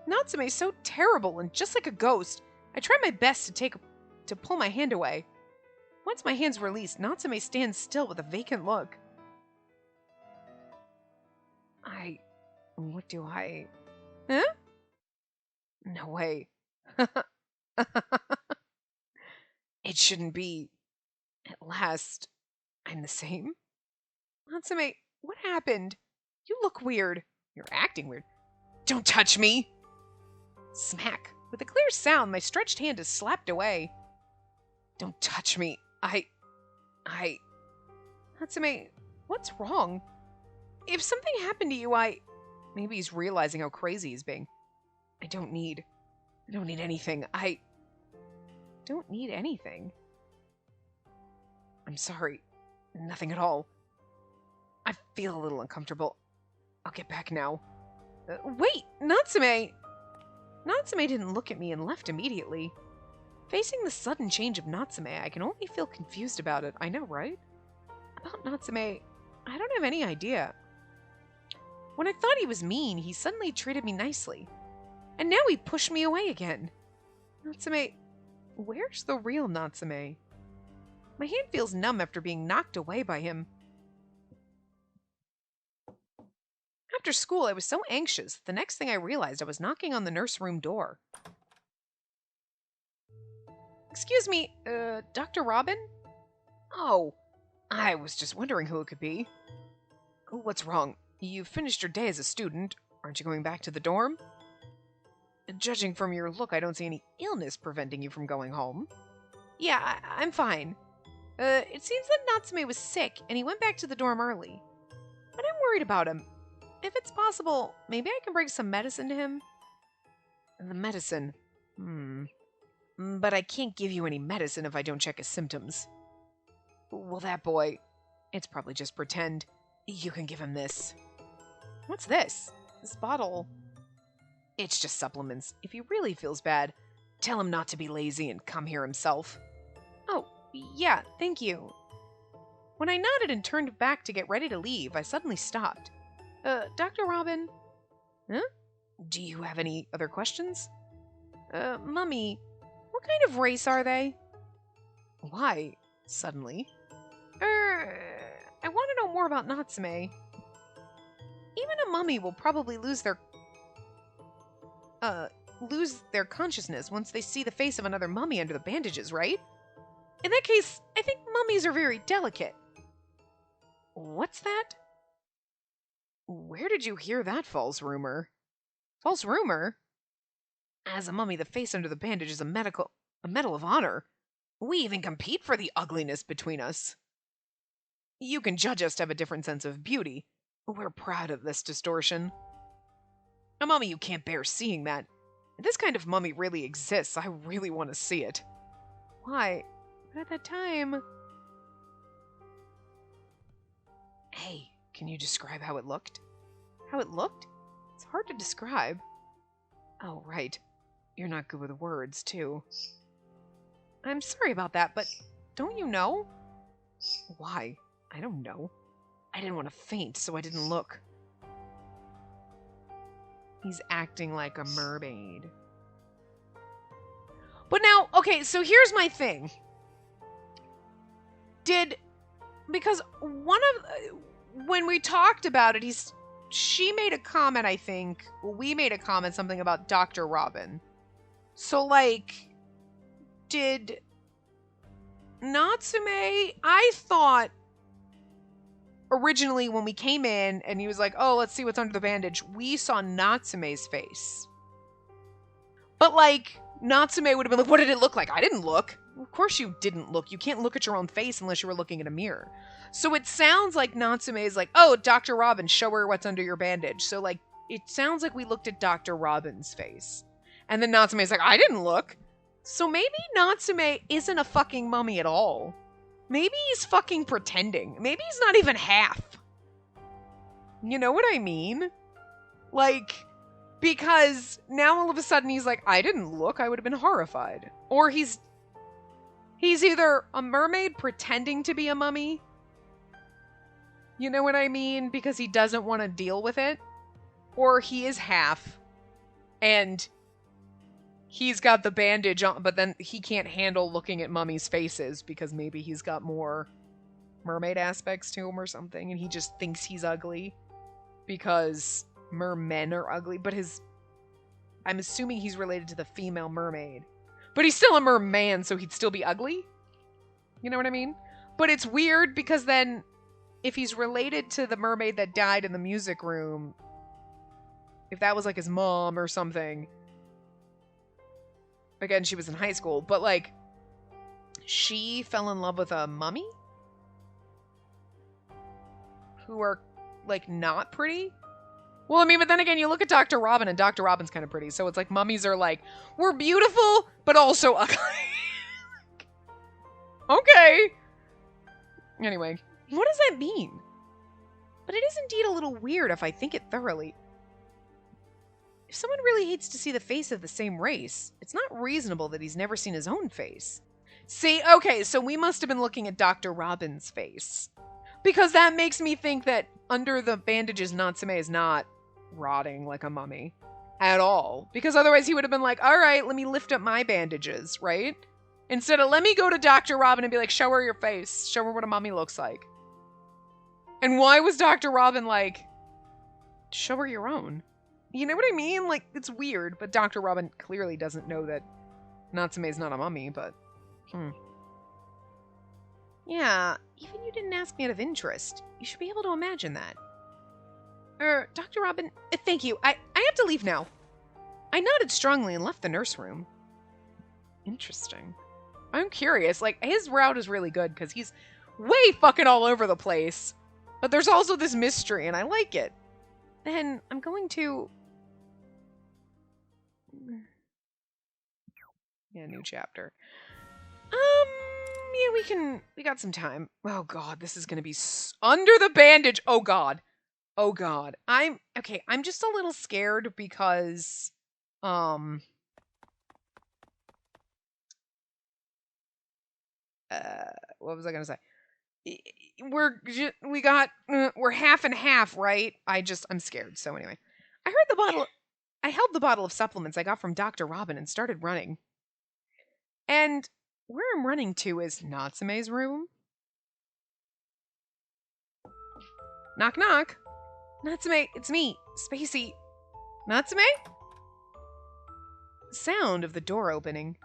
Natsume's so terrible and just like a ghost. I try my best to pull my hand away. Once my hand's released, Natsume stands still with a vacant look. What do I... Huh? No way. It shouldn't be. At last, I'm the same? Natsume, what happened? You look weird. You're acting weird. Don't touch me! Smack. With a clear sound, my stretched hand is slapped away. Don't touch me. Natsume, what's wrong? If something happened to you, Maybe he's realizing how crazy he's being. I don't need anything. I don't need anything. I'm sorry. Nothing at all. I feel a little uncomfortable. I'll get back now. Wait, Natsume! Natsume didn't look at me and left immediately. Facing the sudden change of Natsume, I can only feel confused about it. I know, right? About Natsume, I don't have any idea. When I thought he was mean, he suddenly treated me nicely. And now he pushed me away again. Natsume, where's the real Natsume? My hand feels numb after being knocked away by him. After school, I was so anxious. The next thing I realized, I was knocking on the nurse room door. Excuse me, Dr. Robin? Oh, I was just wondering who it could be. What's wrong? You finished your day as a student. Aren't you going back to the dorm? Judging from your look, I don't see any illness preventing you from going home. Yeah, I'm fine. It seems that Natsume was sick, and he went back to the dorm early. But I'm worried about him. If it's possible, maybe I can bring some medicine to him? The medicine. But I can't give you any medicine if I don't check his symptoms. Well, that boy... It's probably just pretend. You can give him this. What's this? This bottle... It's just supplements. If he really feels bad, tell him not to be lazy and come here himself. Oh, yeah, thank you. When I nodded and turned back to get ready to leave, I suddenly stopped. Dr. Robin? Huh? Do you have any other questions? Mummy, what kind of race are they? Why, suddenly? I want to know more about Natsume. Even a mummy will probably lose their consciousness once they see the face of another mummy under the bandages, right? In that case, I think mummies are very delicate. What's that? Where did you hear that false rumor? False rumor? As a mummy, the face under the bandage is a medal of honor. We even compete for the ugliness between us. You can judge us to have a different sense of beauty. We're proud of this distortion. A mummy you can't bear seeing that. If this kind of mummy really exists, I really want to see it. Why? But at that time... Hey, can you describe how it looked? How it looked? It's hard to describe. Oh, right. You're not good with words, too. I'm sorry about that, but don't you know? Why? I don't know. I didn't want to faint, so I didn't look. He's acting like a mermaid. But now, okay, so here's my thing. Because when we talked about it, she made a comment, I think. Well, we made a comment, something about Dr. Robin. So, like, did Natsume... I thought originally when we came in and he was like, oh, let's see what's under the bandage, we saw Natsume's face. But, like, Natsume would have been like, what did it look like? I didn't look. Of course you didn't look. You can't look at your own face unless you were looking in a mirror. So it sounds like Natsume is like, oh, Dr. Robin, show her what's under your bandage. So, like, it sounds like we looked at Dr. Robin's face. And then Natsume is like, I didn't look. So maybe Natsume isn't a fucking mummy at all. Maybe he's fucking pretending. Maybe he's not even half. You know what I mean? Like, because now all of a sudden he's like, I didn't look. I would have been horrified. Or he's either a mermaid pretending to be a mummy. You know what I mean? Because he doesn't want to deal with it. Or he is half. And he's got the bandage on, but then he can't handle looking at mummies' faces because maybe he's got more mermaid aspects to him or something, and he just thinks he's ugly because mermen are ugly. But I'm assuming he's related to the female mermaid. But he's still a merman, so he'd still be ugly? You know what I mean? But it's weird because then, if he's related to the mermaid that died in the music room, if that was like his mom or something... Again, she was in high school, but, like, she fell in love with a mummy? Who are, like, not pretty? Well, I mean, but then again, you look at Dr. Robin, and Dr. Robin's kind of pretty, so it's like mummies are like, we're beautiful, but also ugly. Okay. Anyway, what does that mean? But it is indeed a little weird if I think it thoroughly. If someone really hates to see the face of the same race, it's not reasonable that he's never seen his own face. See, okay, so we must have been looking at Dr. Robin's face. Because that makes me think that under the bandages, Natsume is not rotting like a mummy. At all. Because otherwise he would have been like, alright, let me lift up my bandages, right? Instead of, let me go to Dr. Robin and be like, show her your face. Show her what a mummy looks like. And why was Dr. Robin like, show her your own? You know what I mean? Like, it's weird, but Dr. Robin clearly doesn't know that Natsume's not a mummy, but... Yeah, even you didn't ask me out of interest. You should be able to imagine that. Dr. Robin, thank you. I have to leave now. I nodded strongly and left the nurse room. Interesting. I'm curious. Like, his route is really good because he's way fucking all over the place. But there's also this mystery, and I like it. Then I'm going to... Yeah, new chapter. Yeah, we got some time. Oh god, this is gonna be under the bandage. Oh god. Oh god. Okay, I'm just a little scared because, what was I gonna say? We're half and half, right? I'm scared. So anyway, I held the bottle of supplements I got from Dr. Robin and started running. And where I'm running to is Natsume's room. Knock knock. Natsume, it's me, Spacey. Natsume? Sound of the door opening.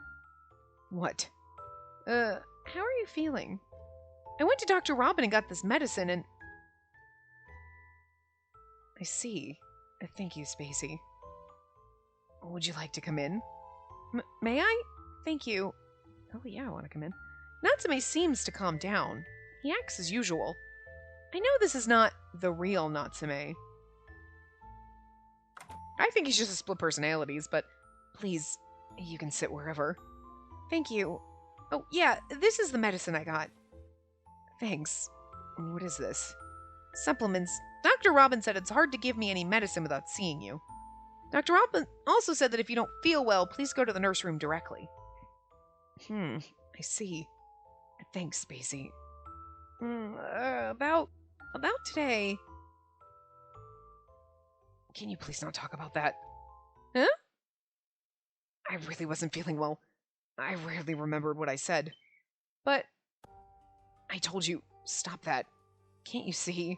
What? How are you feeling? I went to Dr. Robin and got this medicine and... I see. Thank you, Spacey. Would you like to come in? May I? Thank you. Oh yeah, I want to come in. Natsume seems to calm down. He acts as usual. I know this is not the real Natsume. I think he's just a split personalities, but please, you can sit wherever. Thank you. Oh, yeah, this is the medicine I got. Thanks. What is this? Supplements. Dr. Robin said it's hard to give me any medicine without seeing you. Dr. Robin also said that if you don't feel well, please go to the nurse room directly. I see. Thanks, Spacey. About today... Can you please not talk about that? Huh? I really wasn't feeling well. I rarely remembered what I said. But... I told you, stop that. Can't you see?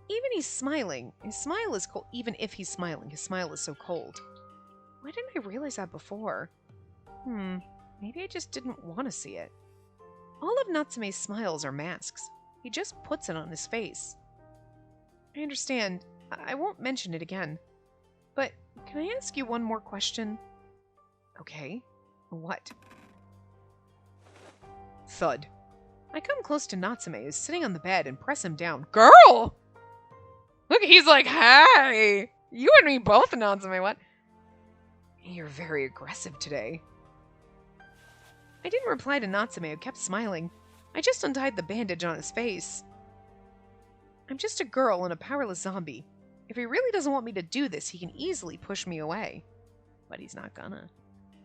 Even he's smiling. His smile is cold. Even if he's smiling, his smile is so cold. Why didn't I realize that before? Maybe I just didn't want to see it. All of Natsume's smiles are masks. He just puts it on his face. I understand. I won't mention it again. But can I ask you one more question? Okay. What? Thud. I come close to Natsume, who's sitting on the bed, and press him down. Girl! Look, he's like, hey! You and me both, Natsume, what? You're very aggressive today. I didn't reply to Natsume, who kept smiling. I just untied the bandage on his face. I'm just a girl and a powerless zombie. If he really doesn't want me to do this, he can easily push me away. But he's not gonna.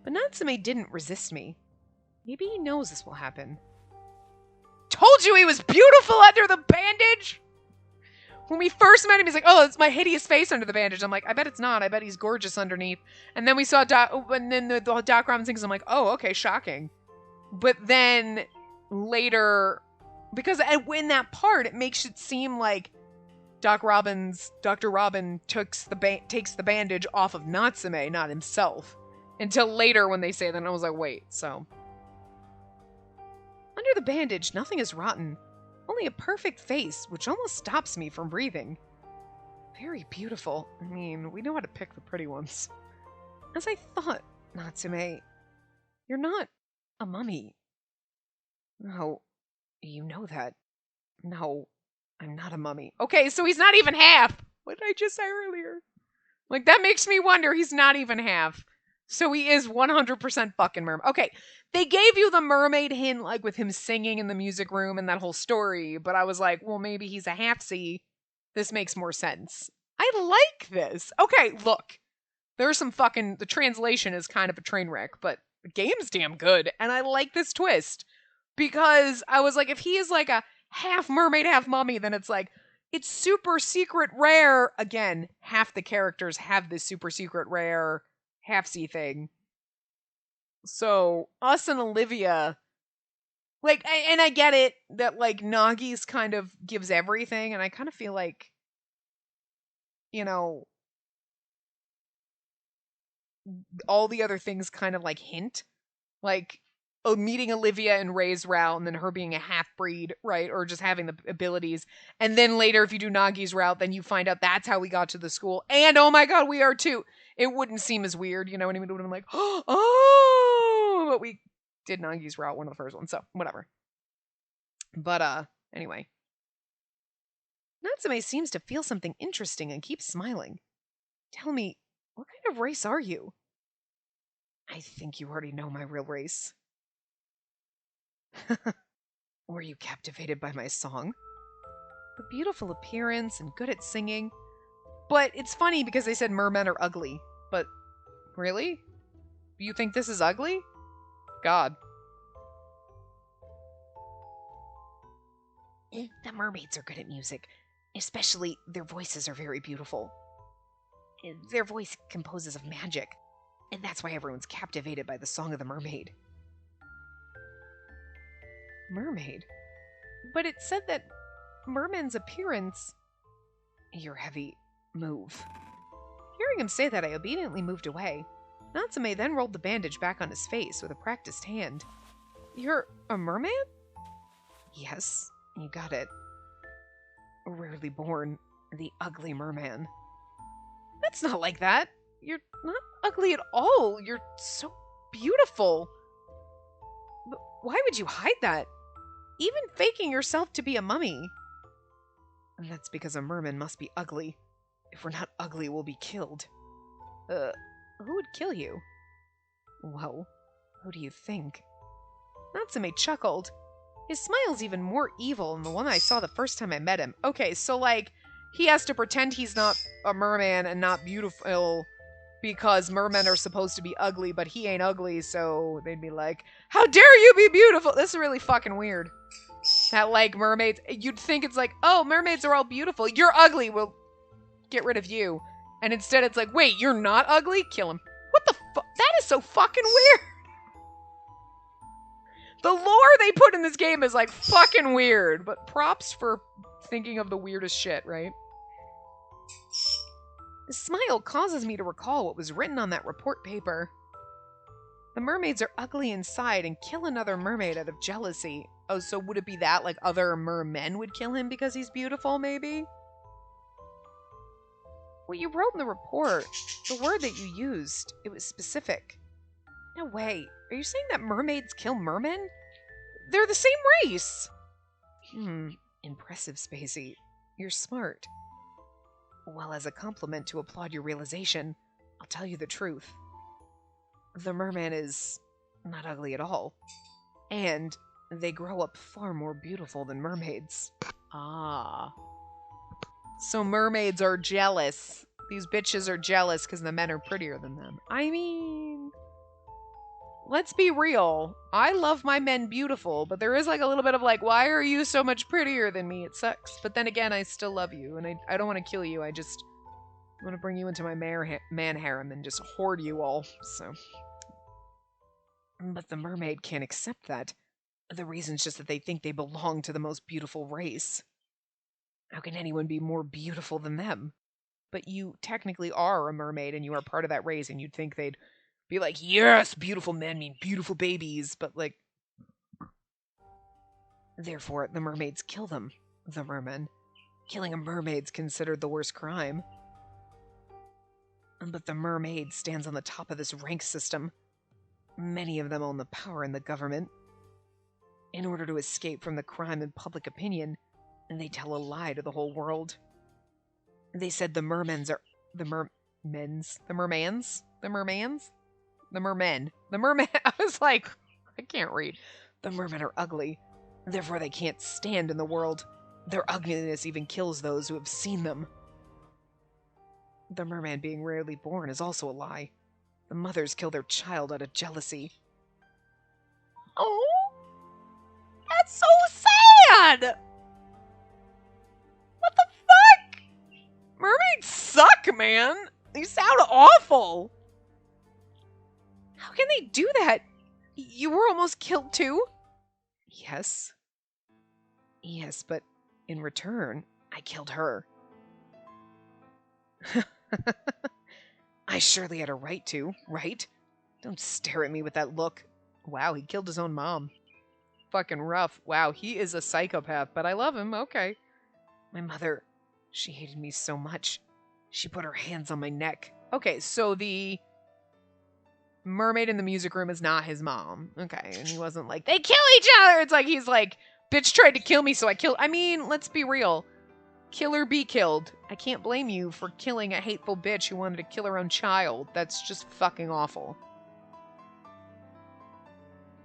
But Natsume didn't resist me. Maybe he knows this will happen. Told you he was beautiful under the bandage! When we first met him, he's like, oh, it's my hideous face under the bandage. I'm like, I bet it's not. I bet he's gorgeous underneath. And then we saw and then the Doc Robin things, I'm like, oh, okay, shocking. But then later, because in that part, it makes it seem like Dr. Robin takes the bandage off of Natsume, not himself. Until later when they say that, and I was like, wait, so. Under the bandage, nothing is rotten. Only a perfect face, which almost stops me from breathing. Very beautiful. I mean, we know how to pick the pretty ones. As I thought, Natsume, you're not a mummy. No, you know that. No, I'm not a mummy. Okay, so he's not even half. What did I just say earlier? Like, that makes me wonder he's not even half. So he is 100% fucking mermaid. Okay, they gave you the mermaid hint, like, with him singing in the music room and that whole story, but I was like, well, maybe he's a half-sea. This makes more sense. I like this. Okay, look. There's some fucking... The translation is kind of a train wreck, but the game's damn good, and I like this twist. Because I was like, if he is like a half mermaid, half mummy, then it's like, it's super secret rare. Again, half the characters have this super secret rare half-sea thing. So, us and Olivia, like, and I get it that, like, Nagi's kind of gives everything, and I kind of feel like, you know, all the other things kind of, like, hint. Like, meeting Olivia and Ray's route, and then her being a half-breed, right? Or just having the abilities. And then later, if you do Nagi's route, then you find out that's how we got to the school. And, oh my god, we are too. It wouldn't seem as weird, you know what I mean? It would have been like, oh, but we did Nagi's route, one of the first ones, so whatever. But, anyway. Natsume seems to feel something interesting and keeps smiling. Tell me, what kind of race are you? I think you already know my real race. Were you captivated by my song? The beautiful appearance and good at singing. But it's funny because they said mermen are ugly. But, really? You think this is ugly? God. The mermaids are good at music. Especially, their voices are very beautiful. Their voice composes of magic. And that's why everyone's captivated by the Song of the Mermaid. Mermaid? But it said that merman's appearance... You're heavy. Move. Hearing him say that, I obediently moved away. Natsume then rolled the bandage back on his face with a practiced hand. You're a merman? Yes, you got it. Rarely born, the ugly merman. That's not like that. You're not ugly at all. You're so beautiful. But why would you hide that? Even faking yourself to be a mummy. And that's because a merman must be ugly. If we're not ugly, we'll be killed. Who would kill you? Well, who do you think? Natsume chuckled. His smile's even more evil than the one I saw the first time I met him. Okay, so, like, he has to pretend he's not a merman and not beautiful because mermen are supposed to be ugly, but he ain't ugly, so they'd be like, how dare you be beautiful? This is really fucking weird. That, like, mermaids, you'd think it's like, oh, mermaids are all beautiful. You're ugly, we'll get rid of you. And instead it's like, wait, you're not ugly? Kill him. What the fuck? That is so fucking weird. The lore they put in this game is, like, fucking weird, but props for thinking of the weirdest shit, right? The smile causes me to recall what was written on that report paper. The mermaids are ugly inside and kill another mermaid out of jealousy. Oh, so would it be that, like, other mermen would kill him because he's beautiful, maybe? What you wrote in the report, the word that you used, it was specific. No way. Are you saying that mermaids kill mermen? They're the same race! Impressive, Spacey. You're smart. Well, as a compliment to applaud your realization, I'll tell you the truth. The merman is not ugly at all. And they grow up far more beautiful than mermaids. Ah. So mermaids are jealous. These bitches are jealous because the men are prettier than them. I mean... let's be real. I love my men beautiful, but there is like a little bit of like, why are you so much prettier than me? It sucks. But then again, I still love you, and I don't want to kill you. I just want to bring you into my man harem and just hoard you all, so... But the mermaid can't accept that. The reason's just that they think they belong to the most beautiful race. How can anyone be more beautiful than them? But you technically are a mermaid, and you are part of that race, and you'd think they'd be like, yes, beautiful men mean beautiful babies, but like... Therefore, the mermaids kill them, the mermen. Killing a mermaid's considered the worst crime. But the mermaid stands on the top of this rank system. Many of them own the power in the government. In order to escape from the crime and public opinion, they tell a lie to the whole world. They said the mermens are... The mermens? The mermans? The mermans? The mermen. The merman. I was like, I can't read. The mermen are ugly. Therefore, they can't stand in the world. Their ugliness even kills those who have seen them. The merman being rarely born is also a lie. The mothers kill their child out of jealousy. Oh, that's so sad! What the fuck? Mermaids suck, man. They sound awful. How can they do that? You were almost killed too? Yes. Yes, but in return, I killed her. I surely had a right to, right? Don't stare at me with that look. Wow, he killed his own mom. Fucking rough. Wow, he is a psychopath, but I love him, okay. My mother, she hated me so much. She put her hands on my neck. Okay, so the mermaid in the music room is not his mom. Okay, and he wasn't like, they kill each other. It's like, he's like, bitch tried to kill me, so I killed. I mean, let's be real. Kill or be killed. I can't blame you for killing a hateful bitch who wanted to kill her own child. That's just fucking awful.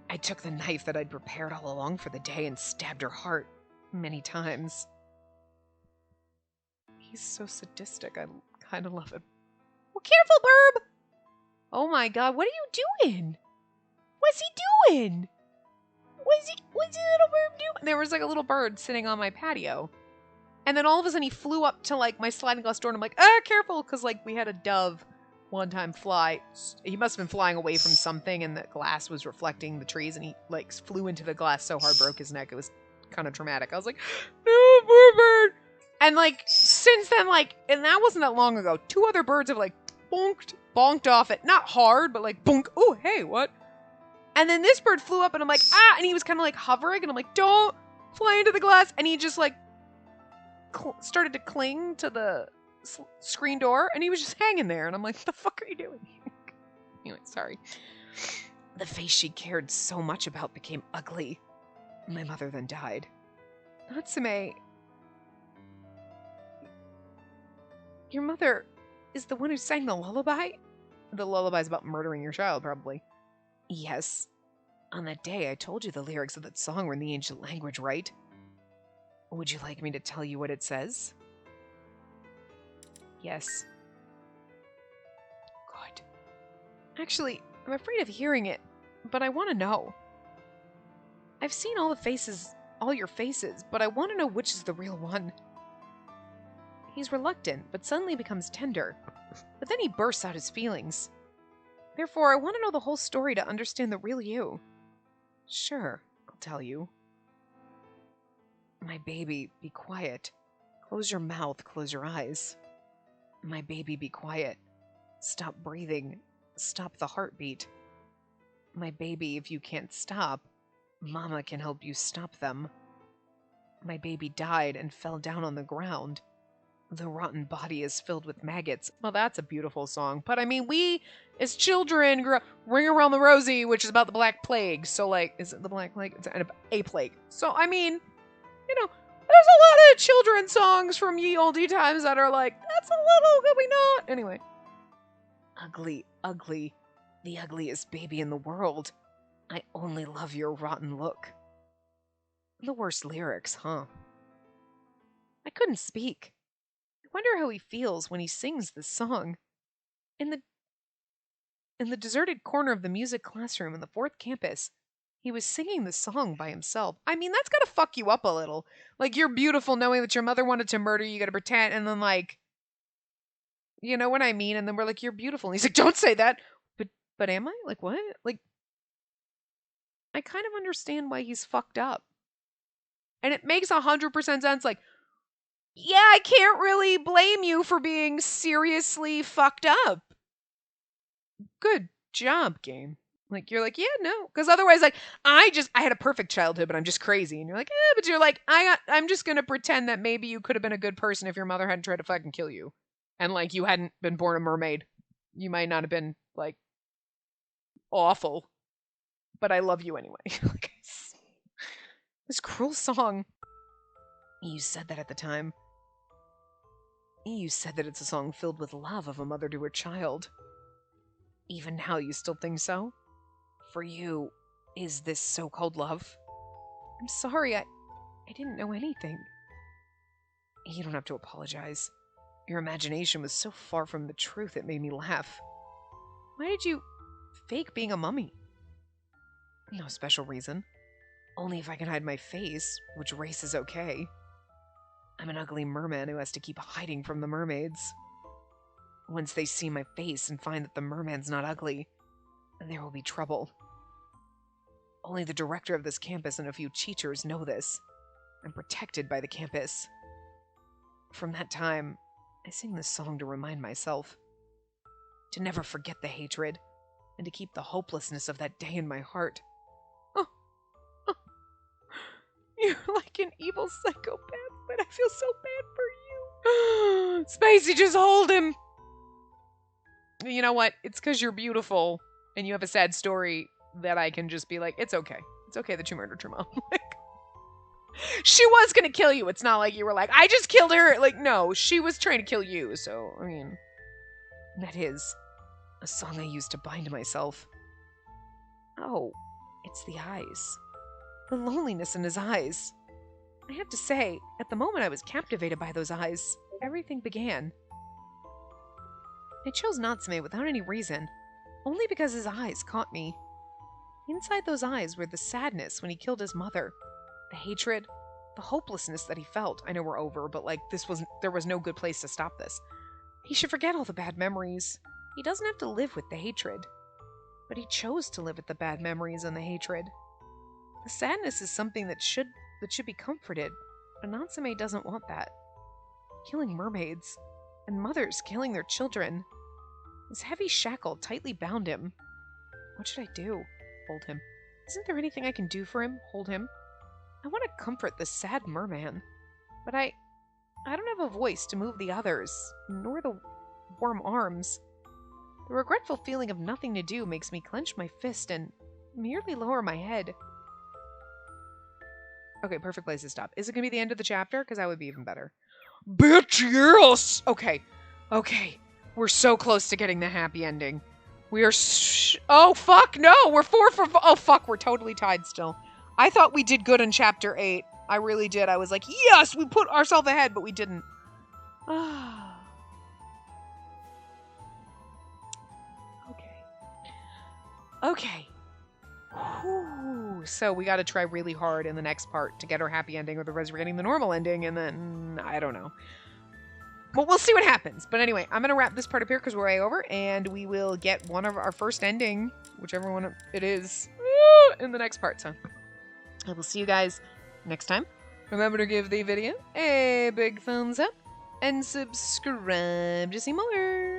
I took the knife that I'd prepared all along for the day and stabbed her heart many times. He's so sadistic. I kind of love him. Well, careful, Burb! Oh my god, what are you doing? What's he doing? What's the little bird doing? There was like a little bird sitting on my patio. And then all of a sudden he flew up to like my sliding glass door and I'm like, careful! Because like we had a dove one time fly. He must have been flying away from something and the glass was reflecting the trees and he like flew into the glass so hard, broke his neck. It was kind of traumatic. I was like, no, poor bird! And like, since then, like, and that wasn't that long ago, 2 other birds have like bonked off it. Not hard, but like, bonk. Oh, hey, what? And then this bird flew up and I'm like, and he was kind of like hovering and I'm like, don't fly into the glass. And he just like started to cling to the screen door and he was just hanging there. And I'm like, what the fuck are you doing? Anyway, sorry. The face she cared so much about became ugly. My mother then died. Natsume, your mother is the one who sang the lullaby? The lullaby's about murdering your child, probably. Yes. On that day, I told you the lyrics of that song were in the ancient language, right? Would you like me to tell you what it says? Yes. Good. Actually, I'm afraid of hearing it, but I want to know. I've seen all your faces, but I want to know which is the real one. He's reluctant, but suddenly becomes tender. But then he bursts out his feelings. Therefore, I want to know the whole story to understand the real you. Sure, I'll tell you. My baby, be quiet. Close your mouth, close your eyes. My baby, be quiet. Stop breathing. Stop the heartbeat. My baby, if you can't stop, Mama can help you stop them. My baby died and fell down on the ground. The rotten body is filled with maggots. Well, that's a beautiful song. But I mean, we, as children, grew up Ring Around the Rosie, which is about the Black Plague. So, like, is it the Black Plague? It's a plague. So, I mean, you know, there's a lot of children's songs from ye olde times that are like, that's a little, could we not? Anyway. Ugly, ugly. The ugliest baby in the world. I only love your rotten look. The worst lyrics, huh? I couldn't speak. I wonder how he feels when he sings this song. In the deserted corner of the music classroom in the 4th campus, he was singing the song by himself. I mean, that's gotta fuck you up a little. Like, you're beautiful knowing that your mother wanted to murder you, you gotta pretend, and then like, you know what I mean? And then we're like, you're beautiful. And he's like, don't say that. But am I? Like, what? Like, I kind of understand why he's fucked up. And it makes 100% sense. Like, yeah, I can't really blame you for being seriously fucked up. Good job, game. Like, you're like, yeah, no. Because otherwise, like, I had a perfect childhood, but I'm just crazy. And you're like, but you're like, I'm just going to pretend that maybe you could have been a good person if your mother hadn't tried to fucking kill you. And, like, you hadn't been born a mermaid. You might not have been, like, awful. But I love you anyway. This cruel song. You said that at the time. You said that it's a song filled with love of a mother to her child. Even now, you still think so? For you, is this so-called love? I'm sorry, I didn't know anything. You don't have to apologize. Your imagination was so far from the truth it made me laugh. Why did you fake being a mummy? No special reason. Only if I can hide my face, which race is okay. I'm an ugly merman who has to keep hiding from the mermaids. Once they see my face and find that the merman's not ugly, there will be trouble. Only the director of this campus and a few teachers know this. I'm protected by the campus. From that time, I sing this song to remind myself. To never forget the hatred, and to keep the hopelessness of that day in my heart. You're like an evil psychopath, but I feel so bad for you. Spacey, just hold him. You know what? It's because you're beautiful, and you have a sad story that I can just be like, it's okay. It's okay that you murdered your mom. Like, she was gonna kill you. It's not like you were like, I just killed her. Like, no, she was trying to kill you. So, I mean, that is a song I used to bind myself. Oh, it's the eyes. The loneliness in his eyes. I have to say, at the moment I was captivated by those eyes, everything began. I chose Natsume without any reason, only because his eyes caught me. Inside those eyes were the sadness when he killed his mother, the hatred, the hopelessness that he felt. I know we're over, but like there was no good place to stop this. He should forget all the bad memories. He doesn't have to live with the hatred. But he chose to live with the bad memories and the hatred. The sadness is something that should be comforted, but Natsume doesn't want that. Killing mermaids, and mothers killing their children. His heavy shackle tightly bound him. What should I do? Hold him. Isn't there anything I can do for him? Hold him. I want to comfort this sad merman, but I don't have a voice to move the others, nor the warm arms. The regretful feeling of nothing to do makes me clench my fist and merely lower my head. Okay, perfect place to stop. Is it going to be the end of the chapter? Because that would be even better. Bitch, yes! Okay. Okay. We're so close to getting the happy ending. We are oh, fuck, no! We're 4 for... Oh, fuck, we're totally tied still. I thought we did good in chapter 8. I really did. I was like, yes! We put ourselves ahead, but we didn't. Okay. Okay. Whew. So we gotta try really hard in the next part to get our happy ending, or the rest we're getting the normal ending, and then... I don't know. But we'll see what happens. But anyway, I'm going to wrap this part up here because we're way over, and we will get one of our first ending, whichever one it is, in the next part. So I will see you guys next time. Remember to give the video a big thumbs up and subscribe to see more.